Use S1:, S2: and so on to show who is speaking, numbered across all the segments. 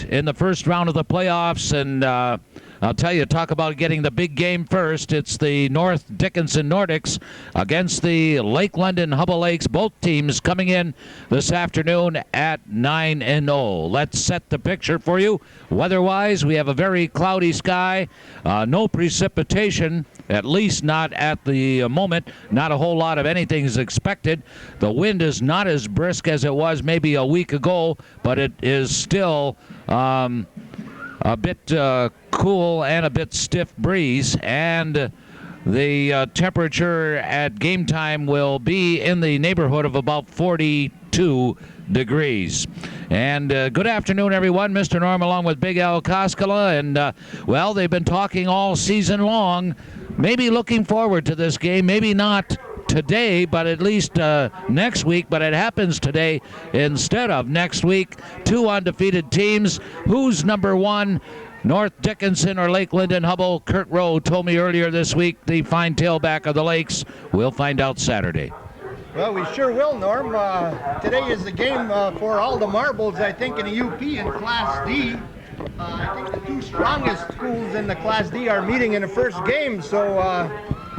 S1: in the first round of the playoffs, and I'll tell you, talk about getting the big game first. It's the North Dickinson Nordics against the Lake Linden Hubbell Lakes. Both teams coming in this afternoon at 9-0. Let's set the picture for you. Weather-wise, we have a very cloudy sky, no precipitation, at least not at the moment. Not a whole lot of anything is expected. The wind is not as brisk as it was maybe a week ago, but it is still a bit cool and a bit stiff breeze, and the temperature at game time will be in the neighborhood of about 42 degrees. And good afternoon, everyone. Mr. Norm along with Big Al Koskela, and well, they've been talking all season long, maybe looking forward to this game, maybe not today, but at least next week. But it happens today instead of next week. Two undefeated teams. Who's number one, North Dickinson or Lake Linden Hubbell? Kurt Rowe told me earlier this week, the fine tailback of the Lakes. We'll find out Saturday.
S2: Well, we sure will, Norm. Today is the game for all the marbles, I think, in the UP in Class D. I think the two strongest schools in the Class D are meeting in the first game, so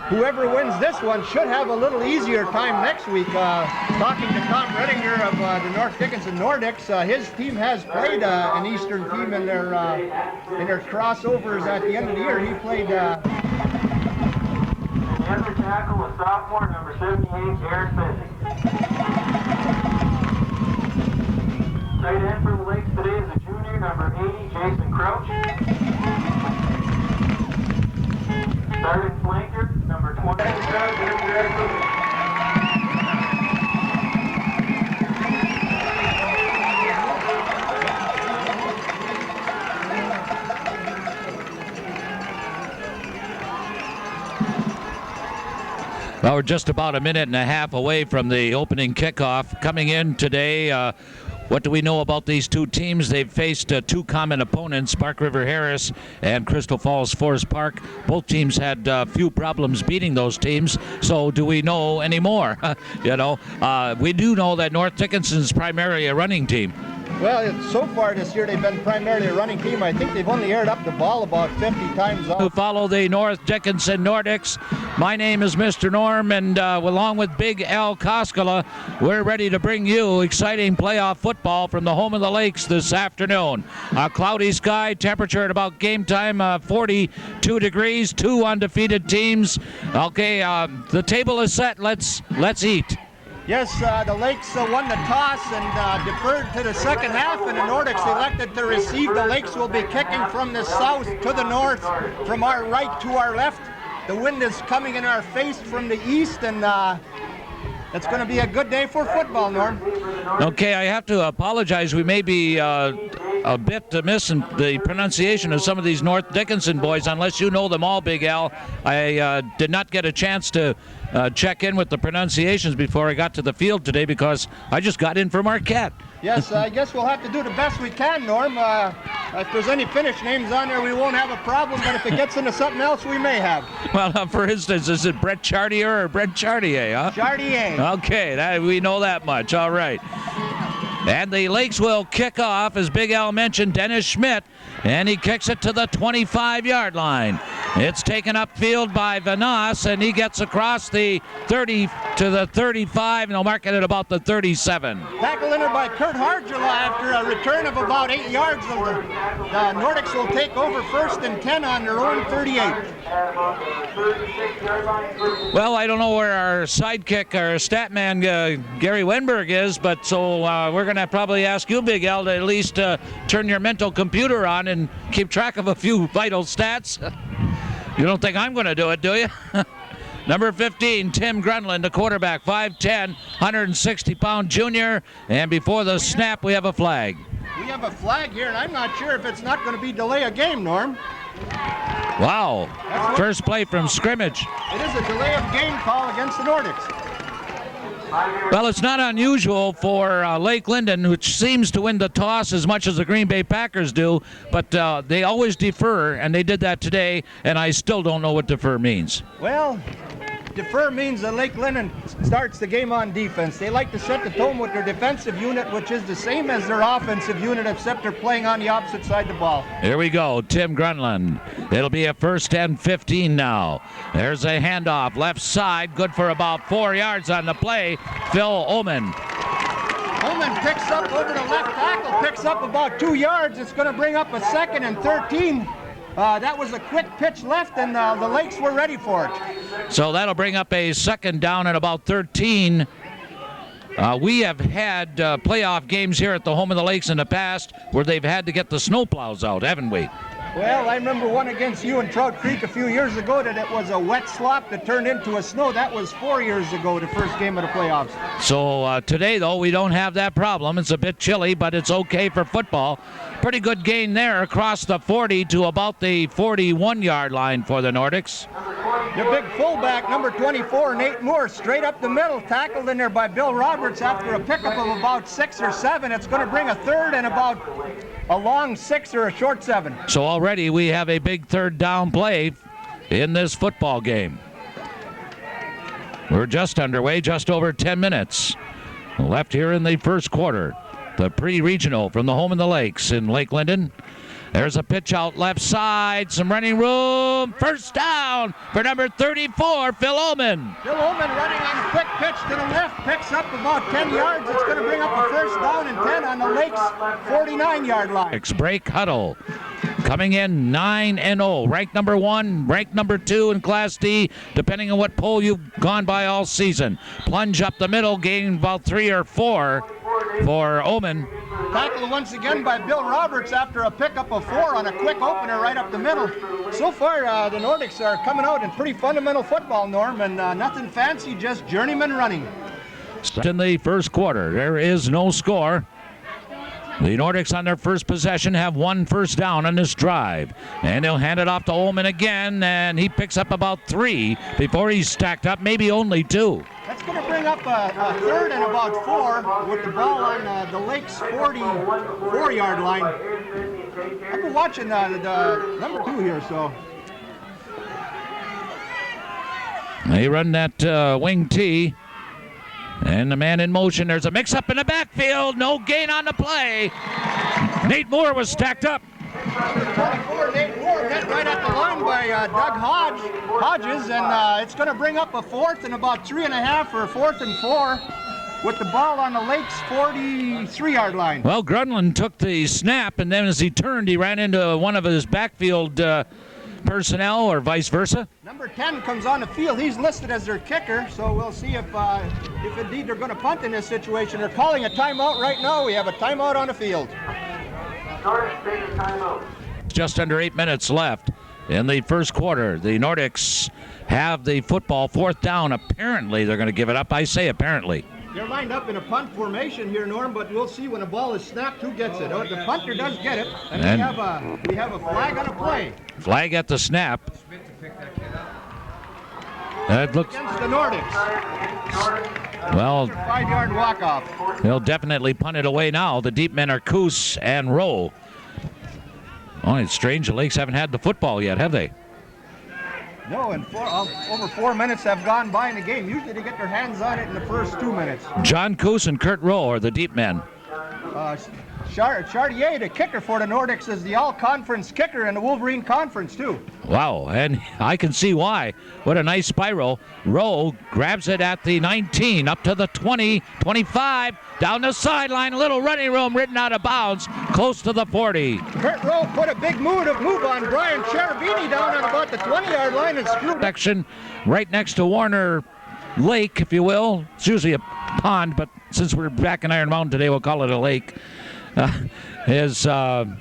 S2: whoever wins this one should have a little easier time next week. Talking to Tom Redinger of the North Dickinson Nordics, his team has played an Eastern team in their crossovers at the end of the year. He played.
S3: The other tackle was sophomore number 78, Aaron Fenton. Tight end for the Lakes today is a junior, number 80, Jason Crouch. Starting flanker, number 20.
S1: Well, we're just about a minute and a half away from the opening kickoff. Coming in today, what do we know about these two teams? They've faced two common opponents, Spark River Harris and Crystal Falls Forest Park. Both teams had few problems beating those teams. So do we know any more? We do know that North Dickinson is primarily a running team.
S2: Well, so far this year they've been primarily a running team. I think they've only aired up the ball about 50 times.
S1: To follow the North Dickinson Nordics, my name is Mr. Norm, and along with Big Al Koskela, we're ready to bring you exciting playoff football from the home of the Lakes this afternoon. A cloudy sky, temperature at about game time 42 degrees, two undefeated teams. Okay, the table is set. Let's eat.
S2: Yes, the Lakes won the toss and deferred to the second half, and the Nordics elected to receive. The Lakes will be kicking from the south to the north, from our right to our left. The wind is coming in our face from the east, and it's going to be a good day for football, Norm.
S1: Okay, I have to apologize. We may be a bit missing the pronunciation of some of these North Dickinson boys, unless you know them all, Big Al. I did not get a chance to check in with the pronunciations before I got to the field today because I just got in from Marquette.
S2: Yes, I guess we'll have to do the best we can, Norm. If there's any Finnish names on there, we won't have a problem, but if it gets into something else, we may have.
S1: Well, for instance, is it Brett Chartier or Brett Chartier, huh?
S2: Chartier.
S1: Okay, we know that much. All right. And the Lakes will kick off, as Big Al mentioned, Dennis Schmidt, and he kicks it to the 25-yard line. It's taken upfield by Vanas, and he gets across the 30 to the 35, and they'll mark it at about the 37.
S2: Tackle in by Kurt Harjula after a return of about 8 yards. The Nordics will take over first and 10 on their own 38.
S1: Well, I don't know where our sidekick, our stat man, Gary Wenberg is, but so we're going to probably ask you, Big Al, to at least turn your mental computer on and keep track of a few vital stats. You don't think I'm going to do it, do you? Number 15, Tim Grunland, the quarterback, 5'10", 160-pound junior. And before the snap, we have a flag.
S2: We have a flag here, and I'm not sure if it's not going to be delay a game, Norm.
S1: Wow. First play from scrimmage.
S2: It is a delay of game call against the Nordics.
S1: Well, it's not unusual for Lake Linden, which seems to win the toss as much as the Green Bay Packers do, but they always defer, and they did that today, and I still don't know what defer means.
S2: Well, defer means that Lake Linden starts the game on defense. They like to set the tone with their defensive unit, which is the same as their offensive unit, except they're playing on the opposite side of the ball.
S1: Here we go, Tim Grunland. It'll be a 1st and 15 now. There's a handoff, left side, good for about 4 yards on the play. Phil Oman.
S2: Oman picks up over the left tackle, picks up about 2 yards. It's going to bring up a 2nd and 13. That was a quick pitch left, and the Lakes were ready for it.
S1: So that'll bring up a 2nd down and about 13. We have had playoff games here at the home of the Lakes in the past where they've had to get the snowplows out, haven't we?
S2: Well, I remember one against you in Trout Creek a few years ago that it was a wet slop that turned into a snow. That was 4 years ago, the first game of the playoffs.
S1: So today, though, we don't have that problem. It's a bit chilly, but it's okay for football. Pretty good gain there across the 40 to about the 41-yard line for the Nordics.
S2: The big fullback, number 24, Nate Moore, straight up the middle, tackled in there by Bill Roberts after a pickup of about 6 or 7. It's going to bring a 3rd and about a long 6 or a short 7.
S1: So already we have a big 3rd down play in this football game. We're just underway, just over 10 minutes left here in the first quarter. The pre-regional from the home of the Lakes in Lake Linden. There's a pitch out left side, some running room. 1st down for number 34, Phil Oman.
S2: Phil Oman running on a quick pitch to the left, picks up about 10 yards. It's going to bring up a 1st down and 10 on the Lakes' 49-yard line.
S1: Break huddle. Coming in 9-0, ranked number 1, ranked number 2 in Class D, depending on what poll you've gone by all season. Plunge up the middle, gain about 3 or 4 for Oman.
S2: Tackled once again by Bill Roberts after a pickup of 4 on a quick opener right up the middle. So far, the Nordics are coming out in pretty fundamental football, Norm, and nothing fancy, just journeyman running.
S1: In the first quarter, there is no score. The Nordics on their first possession have 1 first down on this drive. And they'll hand it off to Ullman again, and he picks up about 3 before he's stacked up, maybe only 2.
S2: That's going to bring up a 3rd and about 4 with the ball on the Lakes' 44-yard line. I've been watching the number 2 here, so.
S1: They run that wing T. And the man in motion. There's a mix-up in the backfield. No gain on the play. Nate Moore was stacked up.
S2: 24, Nate Moore hit right at the line by Doug Hodges, and it's going to bring up a 4th and about 3.5 or 4th and 4 with the ball on the Lakes' 43-yard line.
S1: Well, Grunland took the snap, and then as he turned, he ran into one of his backfield personnel or vice versa.
S2: Number 10 comes on the field. He's listed as their kicker, so we'll see if indeed they're going to punt in this situation. They're calling a timeout right now. We have a timeout on the field.
S1: Just under 8 minutes left in the first quarter. The Nordics have the football, 4th down. Apparently they're going to give it up. I say apparently.
S2: They're lined up in a punt formation here, Norm, but we'll see when the ball is snapped who gets it. The punter does get it, and we have a flag on a play.
S1: Flag at the snap. That looks
S2: against the Nordics.
S1: Well,
S2: 5-yard walk-off.
S1: They'll definitely punt it away now. The deep men are Coos and Rowe. Oh, it's strange the Lakes haven't had the football yet, have they?
S2: No, and over 4 minutes have gone by in the game. Usually they get their hands on it in the first 2 minutes.
S1: John Coos and Kurt Rowe are the deep men.
S2: Chartier, the kicker for the Nordics, is the all-conference kicker in the Wolverine Conference, too.
S1: Wow, and I can see why. What a nice spiral. Rowe grabs it at the 19, up to the 20, 25, down the sideline, a little running room, written out of bounds, close to the 40.
S2: Kurt Rowe put a big move on Brian Cherubini down on about the 20-yard line and screwed.
S1: Section right next to Warner Lake, if you will. It's usually a pond, but since we're back in Iron Mountain today, we'll call it a lake. That's the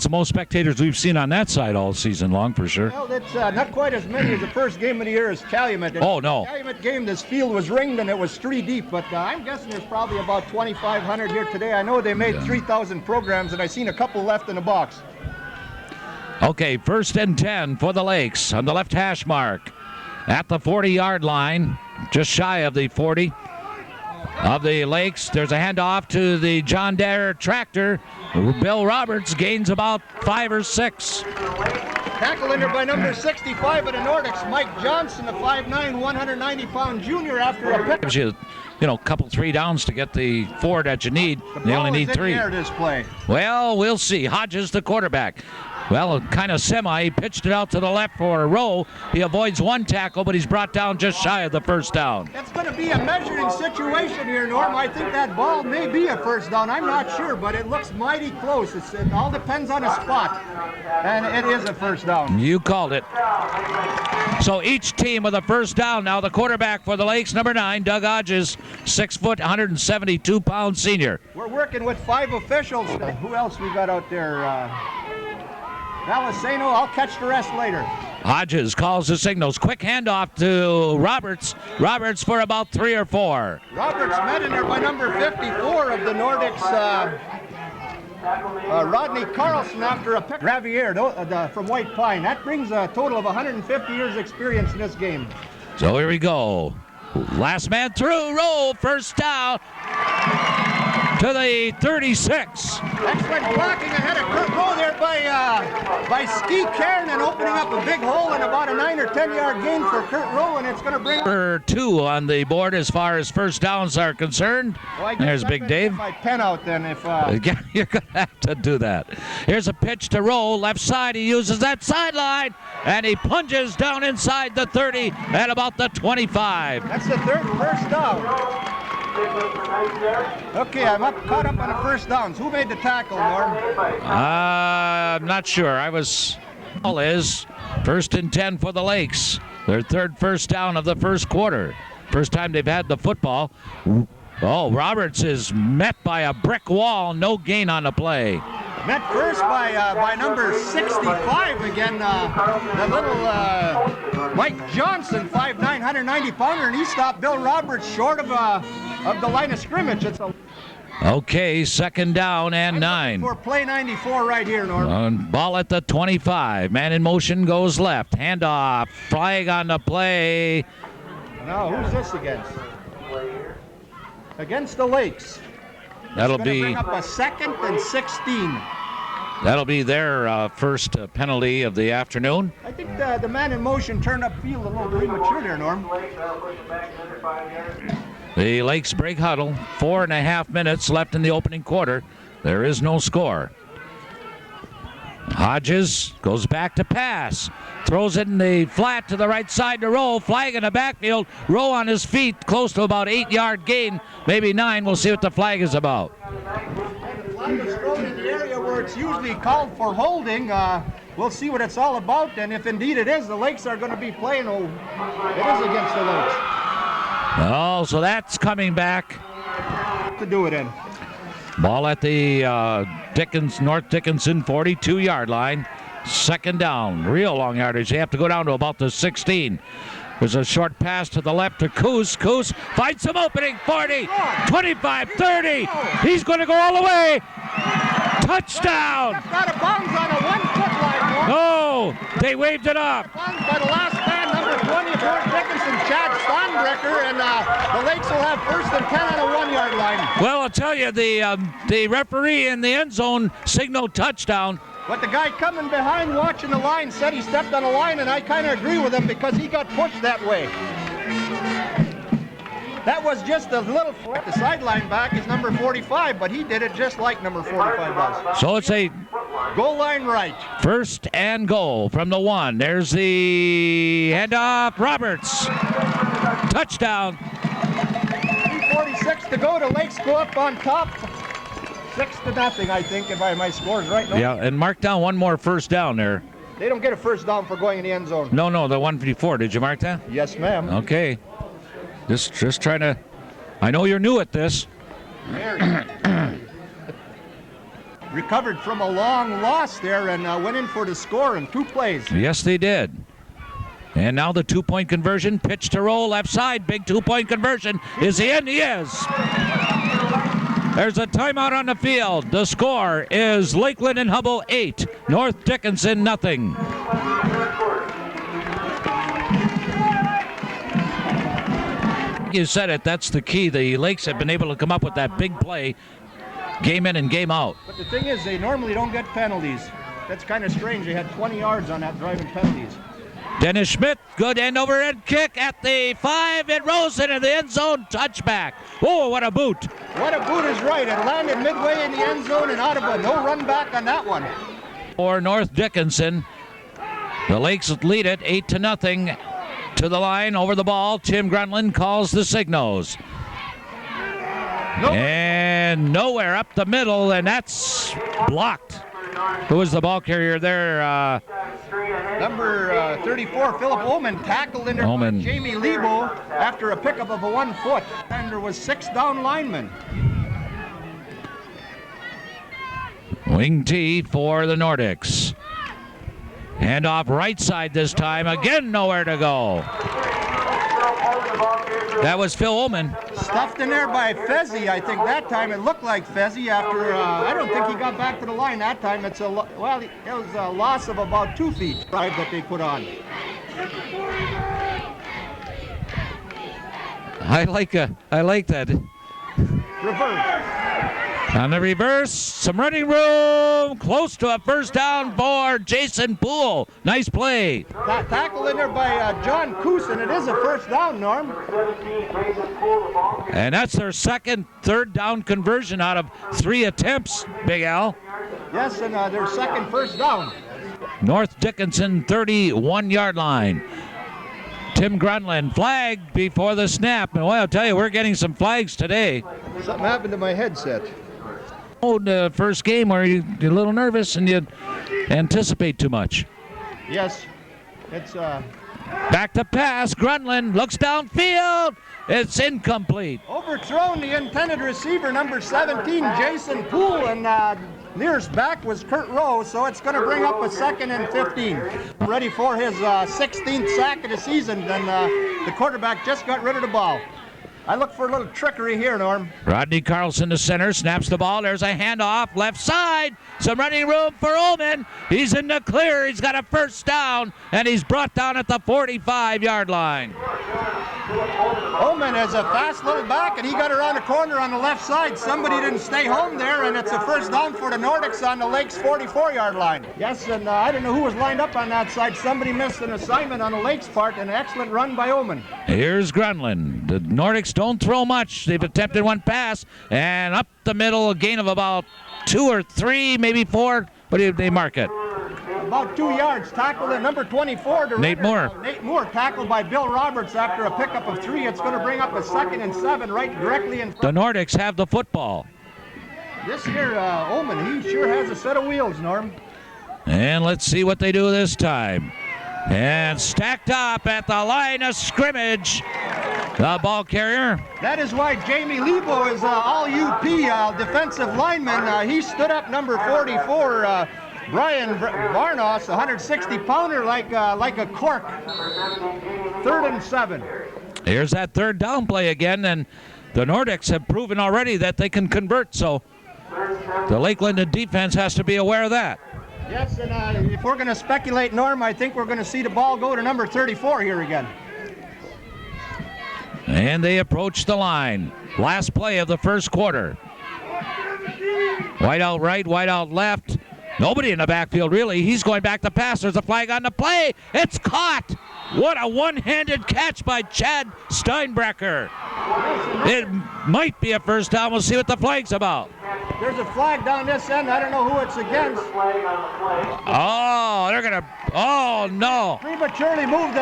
S1: most spectators we've seen on that side all season long, for sure.
S2: Well, that's not quite as many as the first game of the year as Calumet.
S1: Oh, no.
S2: The Calumet game, this field was ringed and it was 3 deep, but I'm guessing there's probably about 2,500 here today. I know they made 3,000 programs, and I've seen a couple left in the box.
S1: Okay, 1st and 10 for the Lakes on the left hash mark at the 40-yard line, just shy of the 40. of the Lakes. There's a handoff to the John Deere tractor. Bill Roberts gains about 5 or 6.
S2: Tackle in there by number 65 of the Nordics, Mike Johnson, the 5'9", 190-pound junior after a pick.
S1: Gives you, a couple 3 downs to get the 4 that you need. They only need 3.
S2: This play.
S1: Well, we'll see. Hodges, the quarterback. Well, kind of semi. He pitched it out to the left for a row. He avoids 1 tackle, but he's brought down just shy of the first down.
S2: That's going to be a measuring situation here, Norm. I think that ball may be a first down. I'm not sure, but it looks mighty close. It all depends on the spot, and it is a first down.
S1: You called it. So each team with a first down. Now the quarterback for the Lakes, number 9, Doug Hodges, 6 foot, 172-pound senior.
S2: We're working with 5 officials. Who else we got out there? Valiceno, I'll catch the rest later.
S1: Hodges calls the signals. Quick handoff to Roberts. Roberts for about 3 or 4.
S2: Roberts met in there by number 54 of the Nordics, Rodney Carlson after a pick. Ravier from White Pine. That brings a total of 150 years experience in this game.
S1: So here we go. Last man through, roll, first down to the 36.
S2: Excellent blocking ahead of Kurt Rowe there by Ski Cairn and opening up a big hole and about a 9 or 10 yard gain for Kurt Rowe, and it's going to bring
S1: number 2 on the board as far as first downs are concerned.
S2: Well,
S1: there's Big Dave.
S2: My pen out then if
S1: you're going to have to do that. Here's a pitch to Rowe, left side. He uses that sideline and he plunges down inside the 30 at about the 25.
S2: That's the third first down. Okay, I'm caught up on the first downs. Who made the tackle, Norm?
S1: I'm not sure. All is 1st and 10 for the Lakes. Their third first down of the first quarter. First time they've had the football. Oh, Roberts is met by a brick wall. No gain on the play.
S2: Met first by number 65 again, the little Mike Johnson, 5'9", 190-pounder, and he stopped Bill Roberts short of the line of scrimmage.
S1: Okay, 2nd down and 9.
S2: For play 94 right here, Norm.
S1: Ball at the 25. Man in motion goes left. Handoff. Flag on the play.
S2: Now, who's this against? Against the Lakes.
S1: That'll
S2: be bring up a 2nd and 16.
S1: That'll be their first penalty of the afternoon.
S2: I think the man in motion turned upfield a little premature there, Norm.
S1: The Lakes break huddle. 4.5 minutes left in the opening quarter. There is no score. Hodges goes back to pass. Throws it in the flat to the right side to Rowe. Flag in the backfield. Rowe on his feet, close to about 8-yard gain, maybe 9. We'll see what the flag is about.
S2: The flag is thrown in the area where it's usually called for holding. We'll see what it's all about, and if indeed it is, the Lakes are going to be playing. Oh, it is against the Lakes.
S1: Oh, so that's coming back.
S2: To do it in.
S1: Ball at the North Dickinson 42-yard line. 2nd down. Real long yardage. They have to go down to about the 16. There's a short pass to the left to Coos. Coos finds some opening. 40, 25, 30. He's going to go all the way. Touchdown.
S2: Out of bounds on a 1-foot line.
S1: Oh, they waved it up.
S2: By the last man, number 20 of North Dickinson, Chad Stonebrecker, and the Lakes will have 1st and 10 on a 1-yard line.
S1: Well, I'll tell you, the referee in the end zone signaled touchdown.
S2: But the guy coming behind watching the line said he stepped on the line, and I kind of agree with him because he got pushed that way. That was just a little flip. The sideline back is number 45, but he did it just like number 45 does.
S1: So it's a
S2: goal line right.
S1: 1st and goal from the 1. There's the handoff. Roberts. Touchdown.
S2: 3:46 to go. The Lakes go up on top. 6-0, I think, if my score's right. No?
S1: Yeah, and mark down one more first down there.
S2: They don't get a first down for going in the end zone.
S1: No, the 154. Did you mark that?
S2: Yes, ma'am.
S1: Okay. Just trying to. I know you're new at this.
S2: Recovered from a long loss there and went in for the score in 2 plays.
S1: Yes, they did. And now the 2-point conversion. Pitch to Roll, left side. Big 2-point conversion. Is he in? He is. There's a timeout on the field. The score is Linden Hubbell 8, North Dickinson nothing. think you said it. That's the key. The Lakes have been able to come up with that big play game in and game out.
S2: But the thing is, they normally don't get penalties. That's kind of strange. They had 20 yards on that driving penalties.
S1: Dennis Schmidt, good end over end kick at the 5. It rolls into the end zone, touchback. Oh, what a boot.
S2: What a boot is right. It landed midway in the end zone and out of a no run back on that one.
S1: For North Dickinson, the Lakes lead it 8-0 to the line over the ball. Tim Grunland calls the signals. And nowhere up the middle, and that's blocked. Who was the ball carrier there?
S2: Number 34, Philip Oman, tackled in there by Jamie Lebo after a pickup of a 1 foot. And there was 6 down linemen.
S1: Wing T for the Nordics. Hand off right side this time. Again, nowhere to go. That was Phil Ullman.
S2: Stuffed in there by Fezzi, I think that time. It looked like Fezzi after, I don't think he got back to the line that time. It was a loss of about 2 feet drive that they put on.
S1: I like that.
S2: Reverse.
S1: On the reverse, some running room, close to a first down for Jason Poole. Nice play.
S2: Tackle in there by John Cousin. It is a first down, Norm.
S1: And that's their third down conversion out of 3 attempts, Big Al.
S2: Yes, and their second first down.
S1: North Dickinson 31-yard line. Tim Grunland flagged before the snap. And well, I'll tell you, we're getting some flags today.
S2: Something happened to my headset.
S1: The first game where you're a little nervous and you anticipate too much.
S2: Yes, it's
S1: back to pass. Grunland looks downfield. It's incomplete.
S2: Overthrown the intended receiver, number 17, Jason Poole, and nearest back was Kurt Rowe, so it's going to bring up a 2nd and 15. Ready for his 16th sack of the season, and the quarterback just got rid of the ball. I look for a little trickery here, Norm.
S1: Rodney Carlson to center, snaps the ball. There's a handoff, left side. Some running room for Ullman. He's in the clear. He's got a first down, and he's brought down at the 45-yard line.
S2: Ullman is a fast little back, and he got around the corner on the left side. Somebody didn't stay home there, and it's a first down for the Nordics on the Lakes 44-yard line. Yes, and I don't know who was lined up on that side. Somebody missed an assignment on the Lakes part, an excellent run by Ullman.
S1: Here's Grunland. The Nordics don't throw much. They've attempted 1 pass, and up the middle, a gain of about 2 or 3, maybe 4. What do they mark it?
S2: About 2 yards. Tackled at number 24.
S1: Nate Moore.
S2: Nate Moore tackled by Bill Roberts after a pickup of 3. It's going to bring up a 2nd and 7 right directly in front.
S1: The Nordics have the football.
S2: This here, Ullman, he sure has a set of wheels, Norm.
S1: And let's see what they do this time. And stacked up at the line of scrimmage, the ball carrier.
S2: That is why Jamie Lebo is all UP defensive lineman. He stood up number 44, Brian Varnos, 160-pounder, like a cork. 3rd and 7.
S1: Here's that third down play again, and the Nordics have proven already that they can convert, so the Lake Linden defense has to be aware of that.
S2: Yes, and if we're going to speculate, Norm, I think we're going to see the ball go to number 34 here again.
S1: And they approach the line. Last play of the first quarter. White out right, white out left. Nobody in the backfield, really. He's going back to pass. There's a flag on the play. It's caught. What a one-handed catch by Chad Steinbrecher. It might be a first down. We'll see what the flag's about.
S2: There's a flag down this end. I don't know who it's against.
S1: Oh, they're going to... Oh, no.
S2: Prematurely move the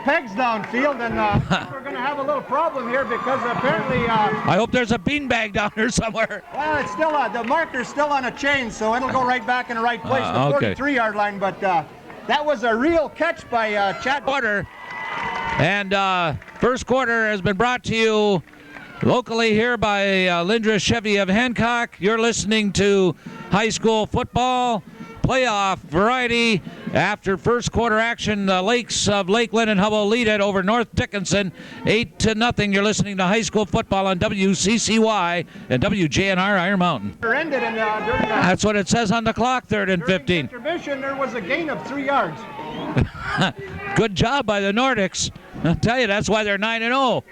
S2: pegs downfield, and we're going to have a little problem here because apparently...
S1: I hope there's a beanbag down there somewhere.
S2: Well, it's still the marker's still on a chain, so it'll go right back in the right place, the 43-yard line. But that was a real catch by Chad.
S1: Quarter. And first quarter has been brought to you locally here by Lindra Chevy of Hancock. You're listening to high school football. playoff variety. After first quarter action, the Lakes of Lake Linden Hubbell lead it over North Dickinson 8-0. You're listening to high school football on WCCY and WJNR Iron Mountain.
S2: Ended in,
S1: That's what it says on the clock, 3rd and 15.
S2: Intermission, there was a gain of 3 yards.
S1: Good job by the Nordics. I'll tell you, that's why they're 9-0.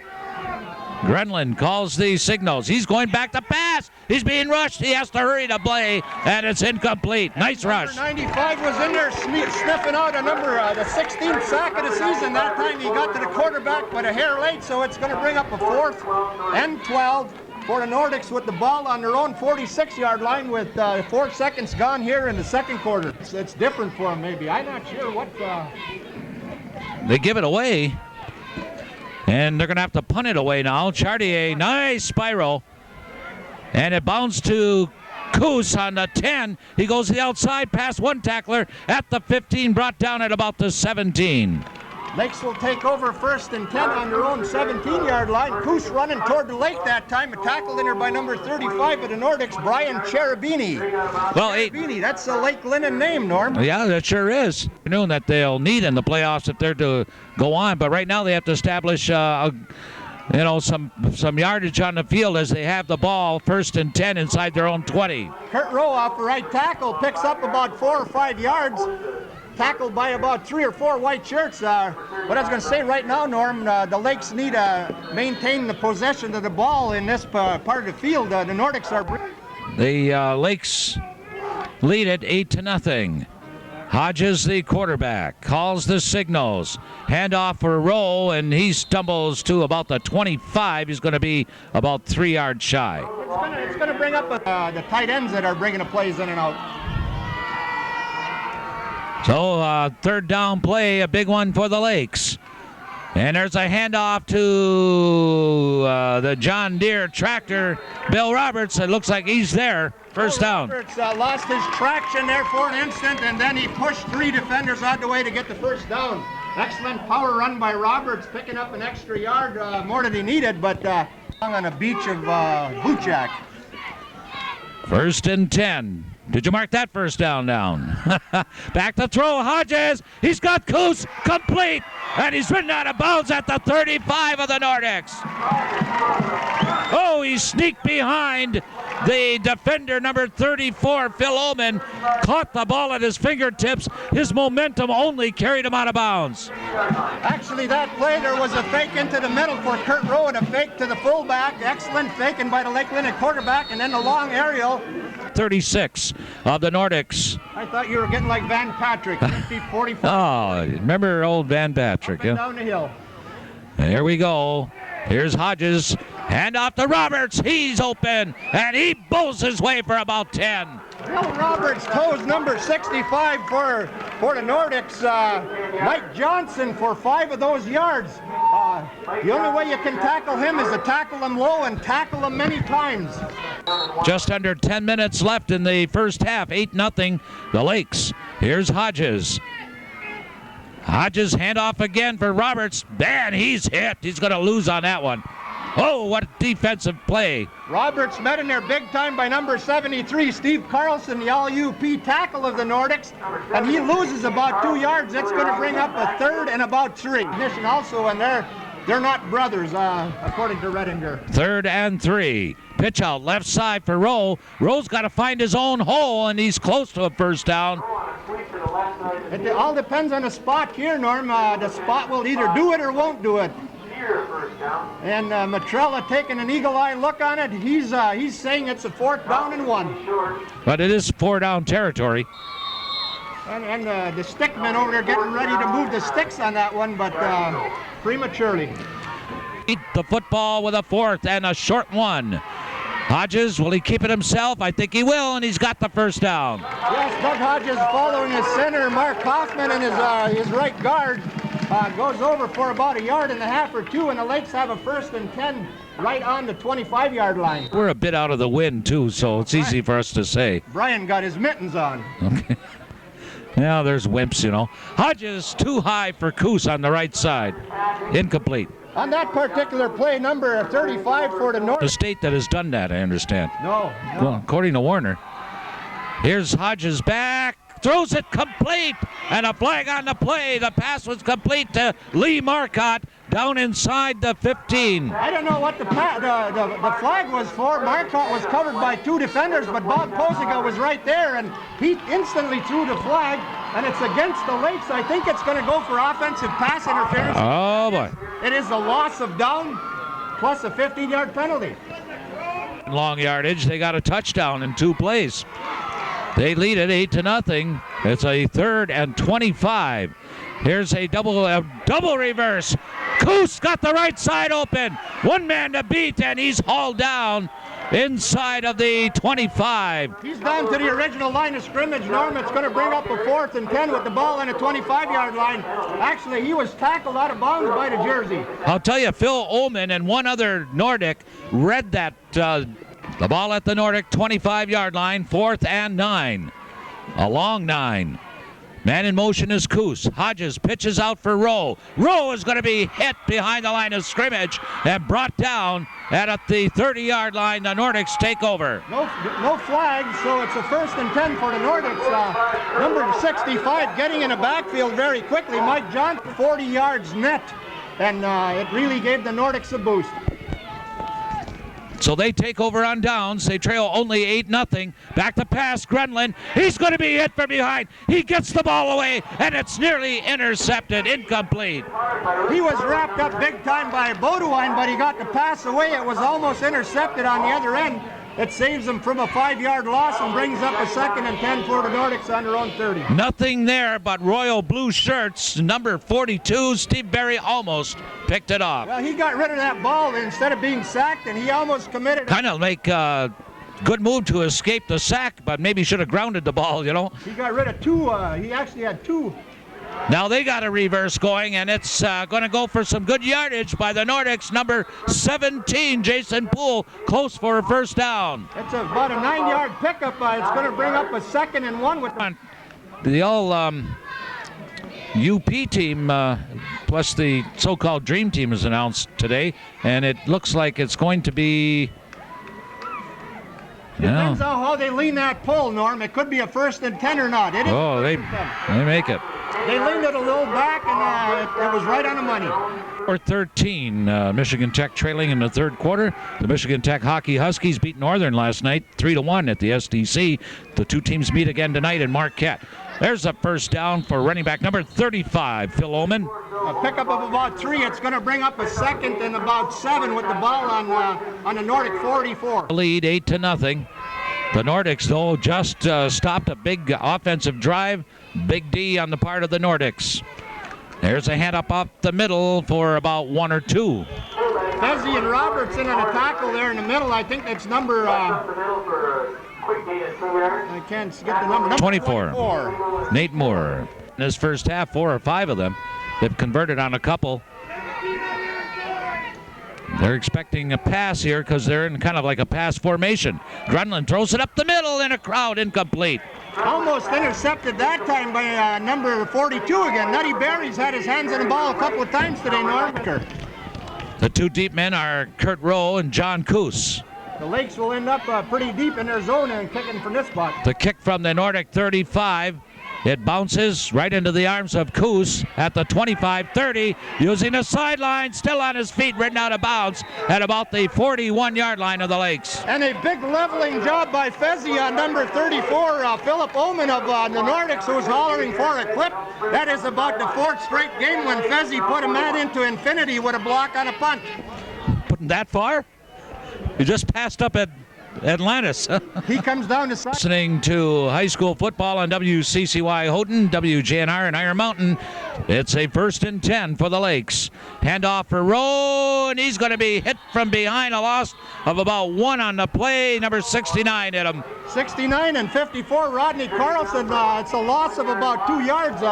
S1: Grenlin calls the signals. He's going back to pass. He's being rushed. He has to hurry to play, and it's incomplete. Nice rush.
S2: Number 95 was in there sniffing out the 16th sack of the season. That time he got to the quarterback, but a hair late, so it's going to bring up a 4th and 12 for the Nordics with the ball on their own 46-yard line with 4 seconds gone here in the second quarter. It's different for them, maybe. I'm not sure what.
S1: They give it away. And they're going to have to punt it away now. Chartier, nice spiral. And it bounds to Coos on the 10. He goes to the outside past one tackler at the 15, brought down at about the 17.
S2: Lakes will take over 1st and 10 on their own 17-yard line. Coos running toward the lake that time. A tackle in there by number 35 of the Nordics, Brian Cherubini.
S1: Well,
S2: Cherubini, that's a Lake Linden name, Norm.
S1: Yeah, that sure is. Knowing that they'll need in the playoffs if they're to go on, but right now they have to establish some yardage on the field as they have the ball 1st and 10 inside their own 20.
S2: Kurt Rowe off the right tackle picks up about 4 or 5 yards. Tackled by about 3 or 4 white shirts. What I was going to say right now, Norm, the Lakes need to maintain the possession of the ball in this part of the field. The Nordics are.
S1: The Lakes lead it 8-0. Hodges, the quarterback, calls the signals. Handoff for Rowe, and he stumbles to about the 25. He's going to be about 3 yards shy.
S2: It's going to bring up the tight ends that are bringing the plays in and out.
S1: So, 3rd down play, a big one for the Lakes. And there's a handoff to the John Deere tractor, Bill Roberts. It looks like he's there. First down.
S2: Roberts lost his traction there for an instant, and then he pushed 3 defenders out of the way to get the first down. Excellent power run by Roberts, picking up an extra yard more than he needed, but on a beach of bootjack.
S1: 1st and 10. Did you mark that first down? Back to throw, Hodges. He's got Coos complete, and he's ridden out of bounds at the 35 of the Nordics. Oh, he sneaked behind the defender, number 34, Phil Ullman. Caught the ball at his fingertips. His momentum only carried him out of bounds.
S2: Actually, that play, there was a fake into the middle for Kurt Rowe and a fake to the fullback. Excellent faking by the Lake Linden quarterback, and then the long aerial.
S1: 36 of the Nordics.
S2: I thought you were getting like Van Patrick, 50-45.
S1: Oh, remember old Van Patrick,
S2: yeah? Down the hill.
S1: And here we go. Here's Hodges. Hand off to Roberts. He's open, and he bows his way for about 10.
S2: Bill Roberts toes number 65 for the Nordics. Mike Johnson for 5 of those yards. The only way you can tackle him is to tackle him low and tackle him many times.
S1: Just under 10 minutes left in the first half. 8-0, the Lakes. Here's Hodges. Hodges handoff again for Roberts. Man, he's hit. He's going to lose on that one. Oh, what a defensive play.
S2: Roberts met in there big time by number 73, Steve Carlson, the all-UP tackle of the Nordics, and he loses about 2 yards. That's going to bring up a 3rd and about 3. Also, and they're not brothers, according to Redinger.
S1: 3rd and 3. Pitch out left side for Rowe. Rowe's got to find his own hole, and he's close to a first down.
S2: It all depends on the spot here, Norm. The spot will either do it or won't do it. And Matrella taking an eagle-eye look on it. He's saying it's a 4th down and 1.
S1: But it is 4-down territory.
S2: And the stickmen over there getting ready to move the sticks on that one, but prematurely.
S1: Eat the football with a 4th and a short one. Hodges, will he keep it himself? I think he will, and he's got the first down.
S2: Yes, Doug Hodges following his center, Mark Hoffman, and his right guard. Goes over for about 1.5 yards or 2, and the Lakes have a 1st and 10 right on the 25-yard line.
S1: We're a bit out of the wind, too, so it's easy for us to say.
S2: Brian got his mittens on.
S1: Okay. Yeah, there's wimps, you know. Hodges too high for Coos on the right side. Incomplete.
S2: On that particular play, number 35 for the North.
S1: The state that has done that, I understand.
S2: No.
S1: Well, according to Warner. Here's Hodges back. throws it complete, and a flag on the play. The pass was complete to Lee Marcotte down inside the 15.
S2: I don't know what the flag was for. Marcotte was covered by 2 defenders, but Bob Posiga was right there, and he instantly threw the flag, and it's against the Lakes. I think it's going to go for offensive pass interference.
S1: Oh, boy.
S2: It is a loss of down plus a 15-yard penalty.
S1: Long yardage. They got a touchdown in 2 plays. They lead it 8-0. It's a 3rd and 25. Here's a double reverse. Coos got the right side open. One man to beat, and he's hauled down inside of the 25.
S2: He's down to the original line of scrimmage, Norm. It's going to bring up a 4th and 10 with the ball on a 25-yard line. Actually, he was tackled out of bounds by the jersey.
S1: I'll tell you, Phil Ullman and one other Nordic read that the ball at the Nordic 25-yard line, 4th and 9. A long 9. Man in motion is Coos. Hodges pitches out for Rowe. Rowe is going to be hit behind the line of scrimmage and brought down at the 30-yard line. The Nordics take over.
S2: No flags, so it's a 1st and 10 for the Nordics. Number 65 getting in the backfield very quickly. Mike Johnson, 40 yards net, and it really gave the Nordics a boost.
S1: So they take over on downs. They trail only 8-0. Back to pass, Grunland. He's going to be hit from behind. He gets the ball away, and it's nearly intercepted. Incomplete.
S2: He was wrapped up big time by Beaudoin, but he got the pass away. It was almost intercepted on the other end. It saves them from a 5-yard loss and brings up a 2nd and 10 for the Nordics on their own 30.
S1: Nothing there but royal blue shirts. Number 42, Steve Berry, almost picked it off.
S2: Well, he got rid of that ball instead of being sacked, and he almost committed.
S1: Kind of make a good move to escape the sack, but maybe should have grounded the ball, you know.
S2: He got rid of 2. He actually had 2.
S1: Now they got a reverse going, and it's going to go for some good yardage by the Nordics. Number 17, Jason Poole, close for a 1st down.
S2: It's about a 9-yard pickup. It's going to bring up a 2nd and 1 with
S1: the all UP team plus the so-called Dream Team is announced today, and it looks like it's going to be.
S2: Depends on how they lean that pole, Norm. It could be a 1st and 10 or not.
S1: They make it.
S2: They leaned it a little back, and it was right on the money.
S1: Or 13, Michigan Tech trailing in the 3rd quarter. The Michigan Tech Hockey Huskies beat Northern last night 3-1 at the SDC. The 2 teams meet again tonight in Marquette. There's a 1st down for running back number 35, Phil Ullman.
S2: A pickup of about 3. It's going to bring up a 2nd and about 7 with the ball on the Nordic 44.
S1: Lead 8-0. The Nordics, though, just stopped a big offensive drive. Big D on the part of the Nordics. There's a hand up the middle for about 1 or 2.
S2: Fezzi and Robertson on a tackle there in the middle. I think that's number. I can't get the number.
S1: 24. Nate Moore. In his first half, 4 or 5 of them. They've converted on a couple. They're expecting a pass here because they're in kind of like a pass formation. Grunland throws it up the middle in a crowd, incomplete.
S2: Almost intercepted that time by number 42 again. Nutty Berry's had his hands on the ball a couple of times today, Norm.
S1: The 2 deep men are Kurt Rowe and John Coos.
S2: The Lakes will end up pretty deep in their zone and kicking from this spot.
S1: The kick from the Nordic 35. It bounces right into the arms of Coos at the 25-30, using the sideline, still on his feet, ridden out of bounds at about the 41-yard line of the Lakes.
S2: And a big leveling job by Fezzi on number 34, Philip Ullman of the Nordics, who's hollering for a clip. That is about the 4th straight game when Fezzi put a man into infinity with a block on a punt.
S1: Putting that far? You just passed up at Atlantis.
S2: He comes down to
S1: listening to high school football on WCCY Houghton, WJNR, and Iron Mountain. It's a 1st and 10 for the Lakes. Handoff for Rowe, and he's going to be hit from behind. A loss of about 1 on the play. Number 69 hit him.
S2: 69 and 54, Rodney Carlson. It's a loss of about 2 yards.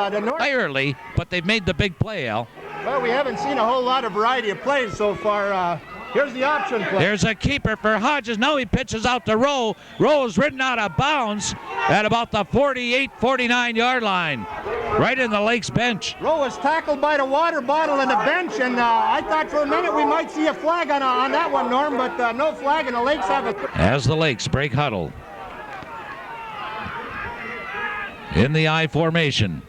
S1: Early, but they've made the big play, Al.
S2: Well, we haven't seen a whole lot of variety of plays so far. Here's the option play.
S1: There's a keeper for Hodges. Now he pitches out to Rowe. Rowe's ridden out of bounds at about the 48, 49-yard line. Right in the Lakes bench.
S2: Rowe was tackled by the water bottle in the bench, and I thought for a minute we might see a flag on that one, Norm, but no flag, and the Lakes have it.
S1: As the Lakes break huddle. in the I formation.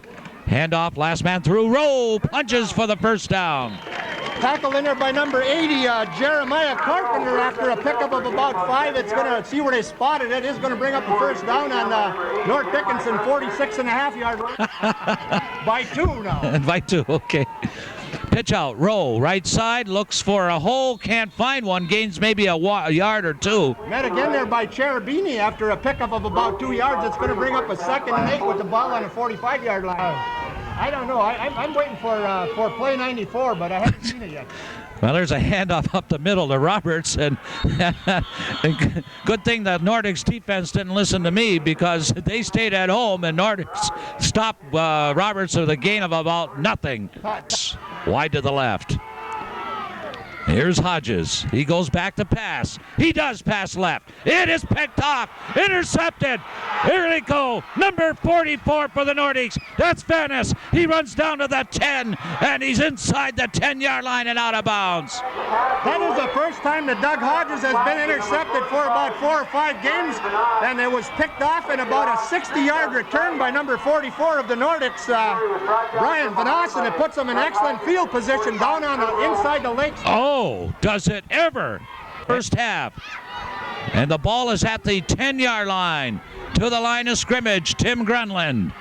S1: Handoff, last man through. Rowe punches for the first down.
S2: Tackled in there by number 80, Jeremiah Carpenter, after a pickup of about 5. It's going to see where they spotted it. Is going to bring up a first down on North Dickinson, 46.5-yard line. By 2 now.
S1: By 2, okay. Pitch out, Rowe, right side, looks for a hole, can't find one, gains maybe a yard or 2.
S2: Met again there by Cherubini after a pickup of about 2 yards. It's going to bring up a 2nd and 8 with the ball on the 45-yard line. I don't know. I'm waiting for play 94, but I haven't seen it yet.
S1: Well, there's a handoff up the middle to Roberts, and good thing that Nordics defense didn't listen to me, because they stayed at home, and Nordics stopped Roberts with a gain of about nothing. Wide to the left. Here's Hodges. He goes back to pass. He does pass left. It is picked off. Intercepted. Here they go. Number 44 for the Nordiques. That's Venice. He runs down to the 10, and he's inside the 10-yard line and out of bounds.
S2: That is the first time that Doug Hodges has been intercepted for about 4 or 5 games, and it was picked off in about a 60-yard return by number 44 of the Nordics, Brian Vanass, and it puts them in excellent field position down on inside the lakes.
S1: Oh, does it ever? First half. And the ball is at the 10-yard line. To the line of scrimmage, Tim Grunland.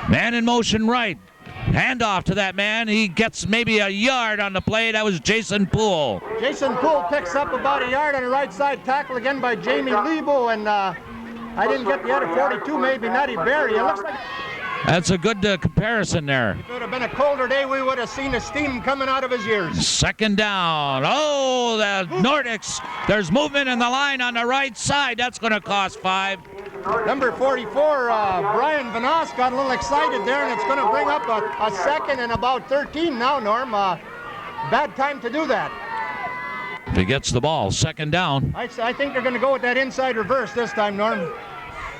S1: Man in motion right. Handoff to that man. He gets maybe a yard on the play. That was Jason Poole.
S2: Jason Poole picks up about a yard on the right side. Tackle again by Jamie Lebo, and I didn't get the other 42, maybe Nutty Berry. It looks like...
S1: That's a good comparison there.
S2: If it would have been a colder day, we would have seen the steam coming out of his ears.
S1: 2nd down. Oh, the Nordics. There's movement in the line on the right side. That's going to cost 5.
S2: Number 44, Brian Vanass, got a little excited there, and it's going to bring up a 2nd and about 13 now, Norm. Bad time to do that.
S1: If he gets the ball, 2nd down.
S2: I think they're going to go with that inside reverse this time, Norm.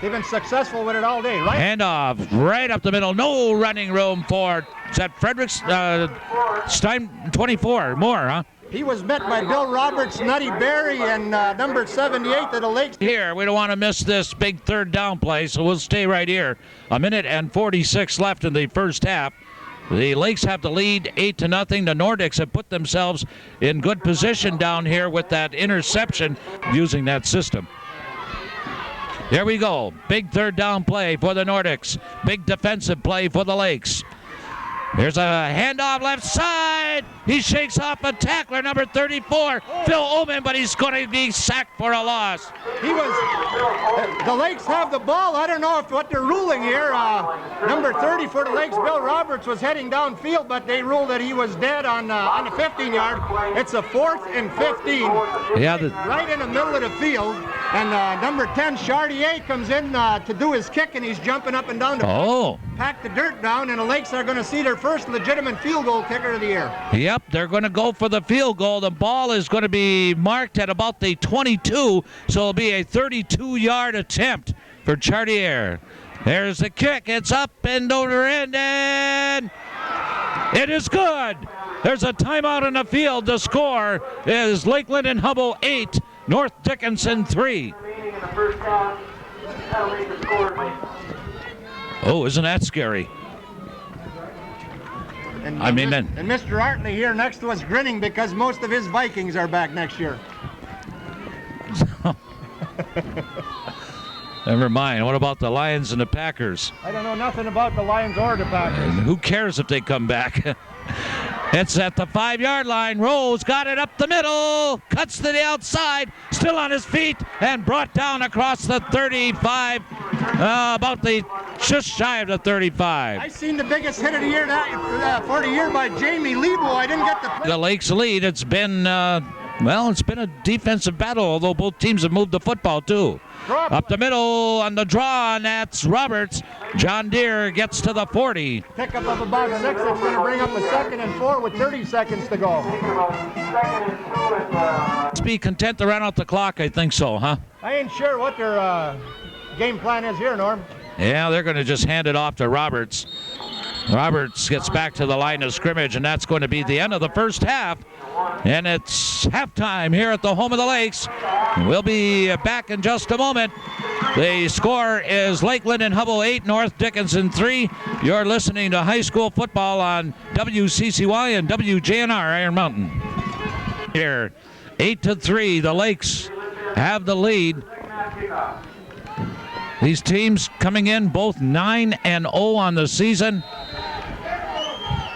S2: They've been successful with it all day, right?
S1: Handoff right up the middle. No running room for, is that Fredericks? Stein, 24. More, huh?
S2: He was met by Bill Roberts, Nutty Berry, and number 78 of the Lakes.
S1: Here, we don't want to miss this big 3rd down play, so we'll stay right here. 1:46 left in the first half. The Lakes have the lead 8-0. The Nordics have put themselves in good position down here with that interception using that system. Here we go. Big 3rd down play for the Nordics. Big defensive play for the Lakes. Here's a handoff left side. He shakes off a tackler, number 34, Phil Ullman, but he's going to be sacked for a loss.
S2: The Lakes have the ball. I don't know what they're ruling here. Number 30 for the Lakes, Bill Roberts, was heading downfield, but they ruled that he was dead on the 15-yard. It's a 4th and 15.
S1: Yeah,
S2: right in the middle of the field. And number 10, Chartier, comes in to do his kick, and he's jumping up and down to pack the dirt down, and the Lakes are going to see their first legitimate field goal kicker of the year.
S1: Yep, they're going to go for the field goal. The ball is going to be marked at about the 22, so it'll be a 32-yard attempt for Chartier. There's the kick. It's up and over and it is good. There's a timeout in the field. The score is Linden Hubbell 8, North Dickinson 3. Oh, isn't that scary?
S2: And
S1: and
S2: Mr. Artley here next to us grinning because most of his Vikings are back next year.
S1: Never mind. What about the Lions and the Packers?
S2: I don't know nothing about the Lions or the Packers.
S1: And who cares if they come back? It's at the 5-yard line. Rose got it up the middle. Cuts to the outside. Still on his feet and brought down across the 35. About just shy of the 35.
S2: I seen the biggest hit of the year for the year by Jamie Lebo. I didn't get the play.
S1: The Lakes lead. It's been it's been a defensive battle, although both teams have moved the football too. Up the middle on the draw, and that's Roberts. John Deere gets to the 40.
S2: Pickup of about 6. It's going to bring up a 2nd and 4 with 30 seconds to go.
S1: Let's be content to run out the clock. I think so, huh?
S2: I ain't sure what their game plan is here, Norm.
S1: Yeah, they're going to just hand it off to Roberts. Roberts gets back to the line of scrimmage, and that's going to be the end of the first half. And it's halftime here at the home of the Lakes. We'll be back in just a moment. The score is Lake Linden Hubbell 8, North Dickinson 3. You're listening to high school football on WCCY and WJNR Iron Mountain. Here, 8-3, the Lakes have the lead. These teams coming in both 9-0 on the season.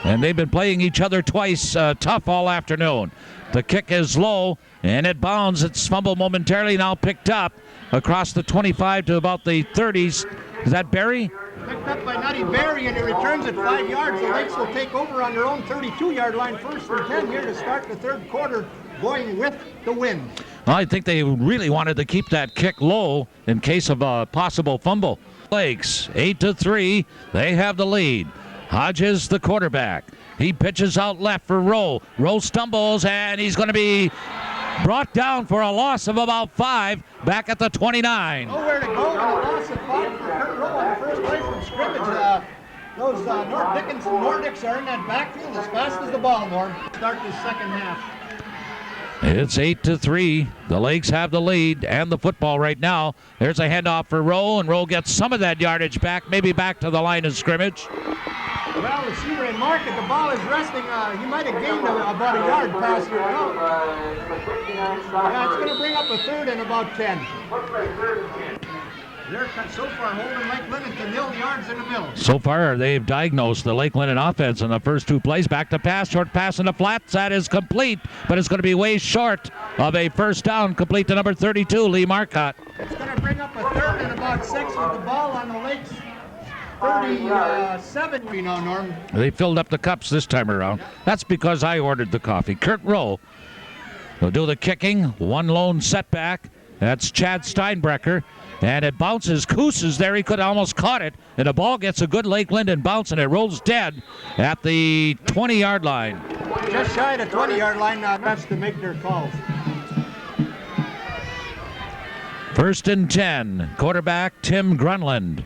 S1: And they've been playing each other twice tough all afternoon. The kick is low, and it bounds. It's fumbled momentarily, now picked up across the 25 to about the 30s. Is that Barry?
S2: Picked up by Nutty Barry, and it returns at 5 yards. The Lakes will take over on their own 32-yard line, 1st and 10 here to start the third quarter, going with the wind.
S1: Well, I think they really wanted to keep that kick low in case of a possible fumble. Lakes, 8-3. They have the lead. Hodges, the quarterback. He pitches out left for Rowe. Rowe stumbles, and he's going to be brought down for a loss of about 5 back at the 29.
S2: Nowhere to go, and a loss of 5 for Kurt Rowe on the first play from scrimmage. Those North Dickinson Nordics are in that backfield as fast as the ball, Norm. Start the second half.
S1: It's 8-3. The Lakes have the lead and the football right now. There's a handoff for Rowe, and Rowe gets some of that yardage back, maybe back to the line of scrimmage.
S2: Well, receiver and market, the ball is resting. He might have gained about a yard past here. No. Yeah, it's going to bring up a third and about 10. They're so far holding Lake Linden to 0 yards in the middle.
S1: So far, they've diagnosed the Lake Linden offense in the first 2 plays. Back to pass, short pass in the flats. That is complete, but it's going to be way short of a first down, complete to number 32, Lee Marcotte.
S2: It's going to bring up a third and about 6 with the ball on the Lakes. 37, we know, Norm.
S1: They filled up the cups this time around. That's because I ordered the coffee. Kurt Rowe will do the kicking. One lone setback. That's Chad Steinbrecher. And it bounces. Coos is there. He could have almost caught it. And the ball gets a good Lake Linden bounce, and it rolls dead at the 20-yard line.
S2: Just shy of the 20-yard line now. That's to make their calls.
S1: 1st and 10. Quarterback Tim Grunland.